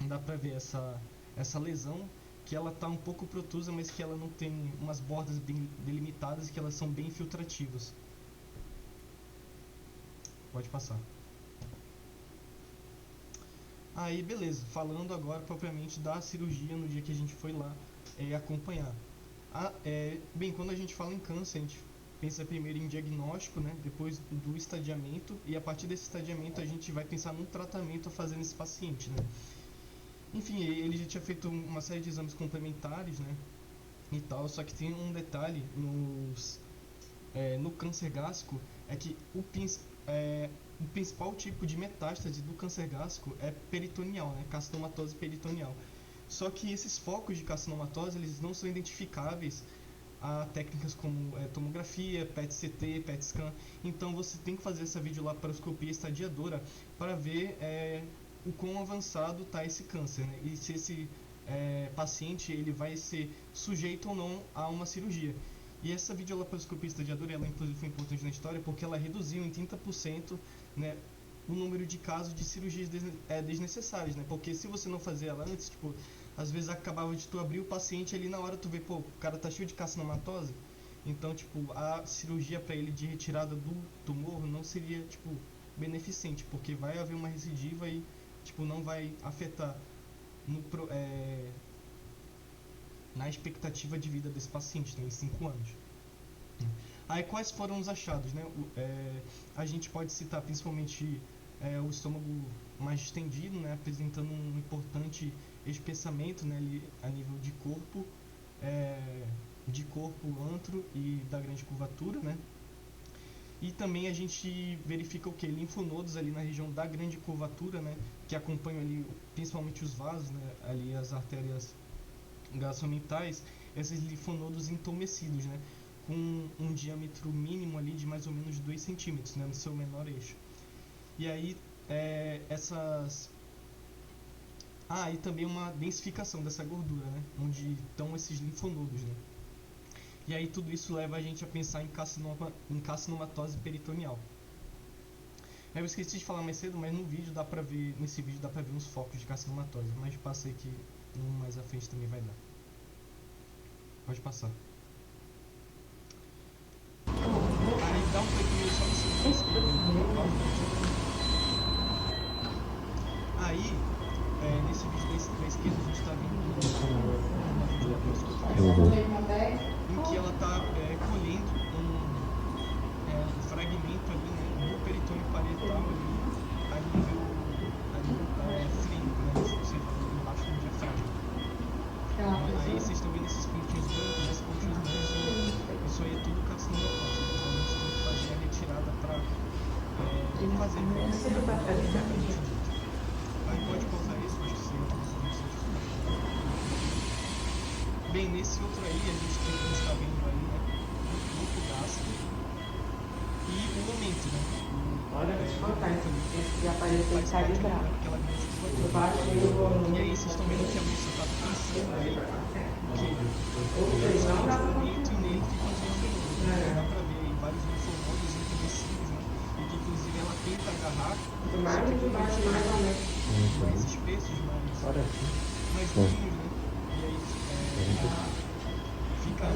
Dá pra ver essa lesão, que ela tá um pouco protusa, mas que ela não tem umas bordas bem delimitadas, que elas são bem infiltrativas. Pode passar. Aí, beleza. Falando agora propriamente da cirurgia no dia que a gente foi lá acompanhar. Bem, quando a gente fala em câncer, a gente pensa primeiro em diagnóstico, né? Depois do estadiamento, e a partir desse estadiamento a gente vai pensar num tratamento a fazer nesse paciente, né? Enfim, ele já tinha feito uma série de exames complementares, né, e tal, só que tem um detalhe no câncer gástrico, é que o principal tipo de metástase do câncer gástrico é peritoneal, né, carcinomatose peritoneal. Só que esses focos de carcinomatose, eles não são identificáveis a técnicas como tomografia, PET-CT, PET-scan, então você tem que fazer essa videolaparoscopia estadiadora para ver o quão avançado está esse câncer, né? E se esse paciente ele vai ser sujeito ou não a uma cirurgia. E essa videolaparoscopia estadiadora, ela inclusive foi importante na história porque ela reduziu em 30%, né, o número de casos de cirurgias desnecessárias, né? Porque se você não fazer ela antes, tipo, às vezes acabava de tu abrir o paciente ali na hora tu vê, pô, o cara tá cheio de carcinomatose, então, tipo, a cirurgia para ele de retirada do tumor não seria, tipo, beneficente, porque vai haver uma recidiva e tipo, não vai afetar na expectativa de vida desse paciente, né, em 5 anos. Aí quais foram os achados, né? A gente pode citar principalmente o estômago mais distendido, né, apresentando um importante espessamento, né, ali, a nível de corpo, antro e da grande curvatura, né. E também a gente verifica o que? Linfonodos ali na região da grande curvatura, né, que acompanham ali principalmente os vasos, né, ali as artérias gastromentais, esses linfonodos entumecidos, né, com um diâmetro mínimo ali de mais ou menos 2 centímetros, né, no seu menor eixo. E aí e também uma densificação dessa gordura, né, onde estão esses linfonodos, né. E aí tudo isso leva a gente a pensar em carcinomatose peritoneal. Eu esqueci de falar mais cedo, mas nesse vídeo dá pra ver uns focos de carcinomatose, mas passei que mais à frente também vai dar. Pode passar. Aí dá um pouquinho só no seu esquerdo. Aí, nesse vídeo da esquerda, a gente está vendo uma videolaparoscopia em que ela está colhendo um fragmento ali, né, do peritônio parietal ali, a nível frênico, né, observando embaixo do diafragma. Aí vocês estão vendo esses pontinhos brancos, esses pontinhos brancos, isso aí é tudo carcinomatose. Então a gente tem que fazer a retirada para fazer aí pode pausar isso, acho que sim. Bem, nesse outro aí, a gente está vendo aí, né, o grupo gástrico e o aumento, né? Olha, vou te contar, esse aparelho tem que sair bravo. E aí vocês estão vendo que a moça está pensando aí que esse aumento e nele fica os linfonodos. Dá pra ver aí vários linfonodos entumecidos, né? E que inclusive ela tenta agarrar, só que como mais espessos, mais durinhos, né? E aí fica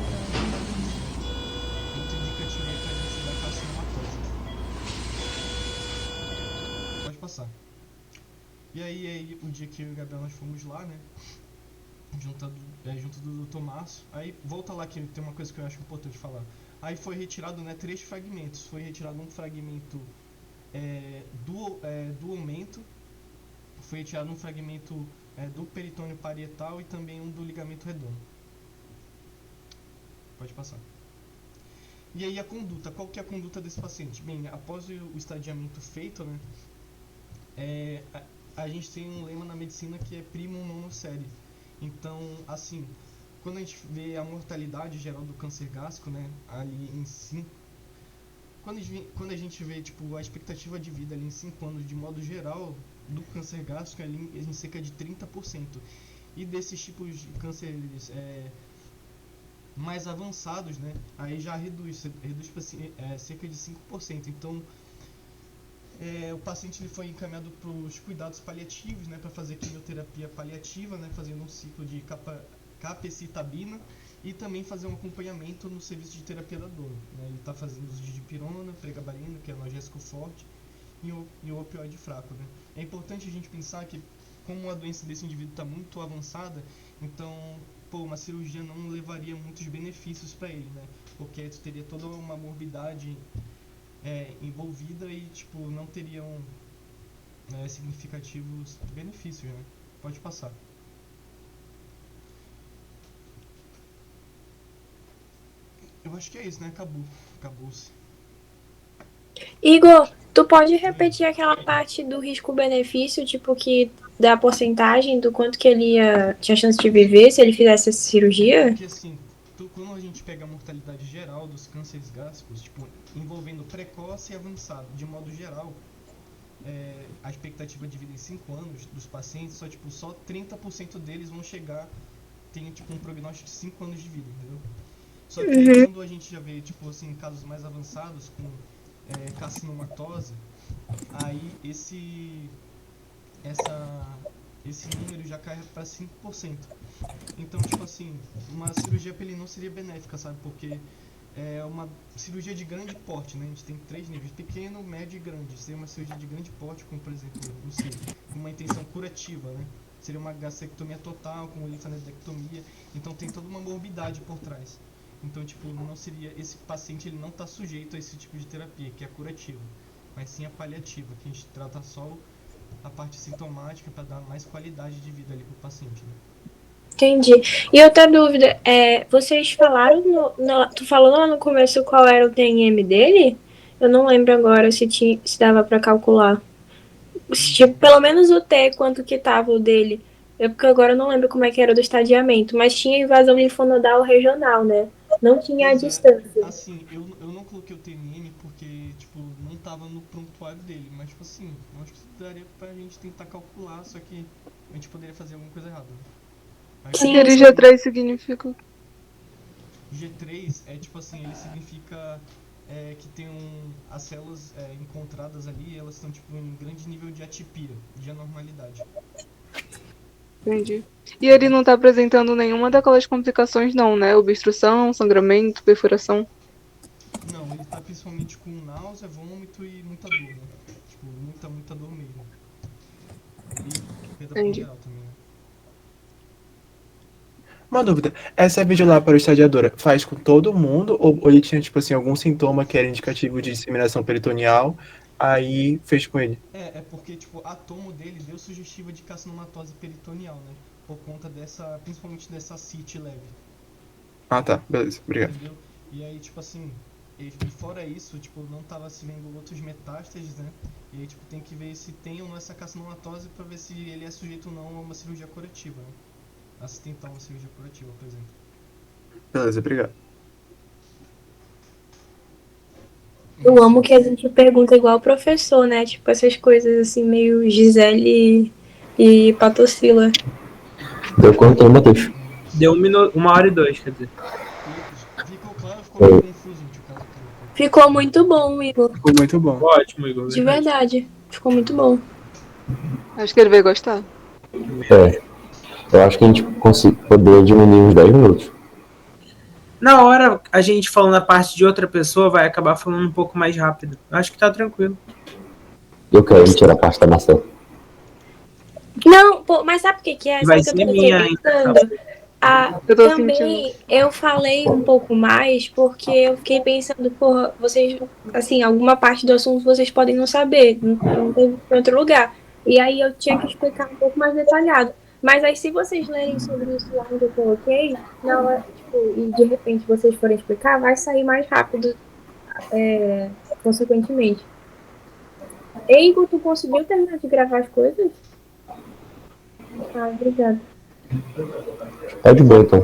muito indicativo aí pra gente da carcinomatose. Pode passar. E aí o dia que eu e o Gabriel nós fomos lá, né, junto do Dr. Márcio, aí volta lá que tem uma coisa que eu acho importante falar. Aí foi retirado, né, 3 fragmentos. Foi retirado um fragmento do aumento, foi retirado um fragmento do peritônio parietal e também um do ligamento redondo. Pode passar. E aí a conduta, qual que é a conduta desse paciente? Bem, após o estadiamento feito, né, a gente tem um lema na medicina que é primum non nocere. Então, assim, quando a gente vê a mortalidade geral do câncer gástrico, né, ali em 5... Quando a gente vê, tipo, a expectativa de vida ali em 5 anos, de modo geral, do câncer gástrico, ali em cerca de 30%. E desses tipos de cânceres mais avançados, né, aí já reduz para cerca de 5%. Então, o paciente ele foi encaminhado para os cuidados paliativos, né, para fazer quimioterapia paliativa, né, fazendo um ciclo de capecitabina e também fazer um acompanhamento no serviço de terapia da dor, né. Ele está fazendo uso de dipirona, pregabalina, que é analgésico forte, e o opioide fraco, né. É importante a gente pensar que, como a doença desse indivíduo está muito avançada, então uma cirurgia não levaria muitos benefícios para ele, né, porque tu teria toda uma morbidade envolvida e tipo não teriam significativos benefícios, né? Pode passar. Eu acho que é isso, né? Acabou-se. Igor, tu pode repetir aquela parte do risco-benefício, tipo que da porcentagem do quanto que ele tinha chance de viver se ele fizesse essa cirurgia? Porque assim, quando a gente pega a mortalidade geral dos cânceres gástricos, tipo, envolvendo precoce e avançado, de modo geral, a expectativa de vida em 5 anos dos pacientes, só 30% deles vão chegar, tem tipo um prognóstico de 5 anos de vida, entendeu? Só que quando a gente já vê, tipo assim, casos mais avançados com carcinomatose, aí esse número já cai para 5%. Então, tipo assim, uma cirurgia para ele não seria benéfica, sabe? Porque é uma cirurgia de grande porte, né? A gente tem 3 níveis, pequeno, médio e grande. Seria uma cirurgia de grande porte, como por exemplo, não sei, com uma intenção curativa, né? Seria uma gastrectomia total, com linfanedectomia. Então tem toda uma morbidade por trás. Então, tipo, não seria, esse paciente ele não está sujeito a esse tipo de terapia, que é curativa. mas sim a paliativa, que a gente trata só a parte sintomática para dar mais qualidade de vida ali pro paciente, né? Entendi. E outra dúvida, vocês falaram, tu falou lá no começo qual era o TNM dele? Eu não lembro agora se dava pra calcular. Tipo, pelo menos o T, quanto que tava o dele. Porque agora eu não lembro como é que era do estadiamento, mas tinha invasão linfonodal regional, né? Não tinha a Pois é, distância. assim, eu não coloquei o TNM porque, tipo, não tava no prontuário dele, mas, tipo assim, eu acho que daria pra gente tentar calcular, só que a gente poderia fazer alguma coisa errada, né? Mas, Sim, Aquele sim. G3 significa. G3 é tipo assim, ele significa que tem as células encontradas ali, elas estão tipo em grande nível de atipia, de anormalidade. Entendi. E ele não tá apresentando nenhuma daquelas complicações, não, né? Obstrução, sangramento, perfuração. Não, ele tá principalmente com náusea, vômito e muita dor, né? Tipo, muita dor mesmo. E perda Entendi. ponderal também, né? Uma dúvida, essa videolápara estadiadora faz com todo mundo ou ele tinha, tipo assim, algum sintoma que era indicativo de disseminação peritoneal, aí fez com ele? É porque, tipo, a tomo dele deu sugestiva de carcinomatose peritoneal, né? Por conta principalmente dessa CIT leve. Ah, tá, beleza, obrigado. Entendeu? E aí, tipo assim, e fora isso, tipo, não tava se vendo outros metástases, né? E aí, tipo, tem que ver se tem ou não essa carcinomatose pra ver se ele é sujeito ou não a uma cirurgia curativa, né? A se tentar uma cirurgia curativa, por exemplo. Beleza, obrigado. Eu amo que a gente pergunta igual o professor, né? Tipo, essas coisas assim, meio Gisele e Patocila. Deu quanto aí, Matheus? Deu 1h02, quer dizer. Ficou claro ou ficou meio confuso, tio Carlos? Ficou muito bom, Igor. Ficou muito bom. Ótimo, Igor. De verdade. Ficou muito bom. Acho que ele vai gostar. Eu acho que a gente poderia diminuir uns 10 minutos. Na hora, a gente falando a parte de outra pessoa vai acabar falando um pouco mais rápido. Acho que tá tranquilo. Eu quero tirar a parte da maçã. Não, pô, mas sabe o que é? Vai Sabe o que ser eu minha fiquei pensando? Eu tô Também sentindo. eu falei um pouco mais porque eu fiquei pensando, porra, vocês, assim, alguma parte do assunto vocês podem não saber, não teve em outro lugar. E aí eu tinha que explicar um pouco mais detalhado. Mas aí se vocês lerem sobre isso lá onde eu coloquei, na hora, tipo, e de repente vocês forem explicar, vai sair mais rápido, consequentemente. Igor, tu conseguiu terminar de gravar as coisas? Ah, obrigada. Tá de boa, então.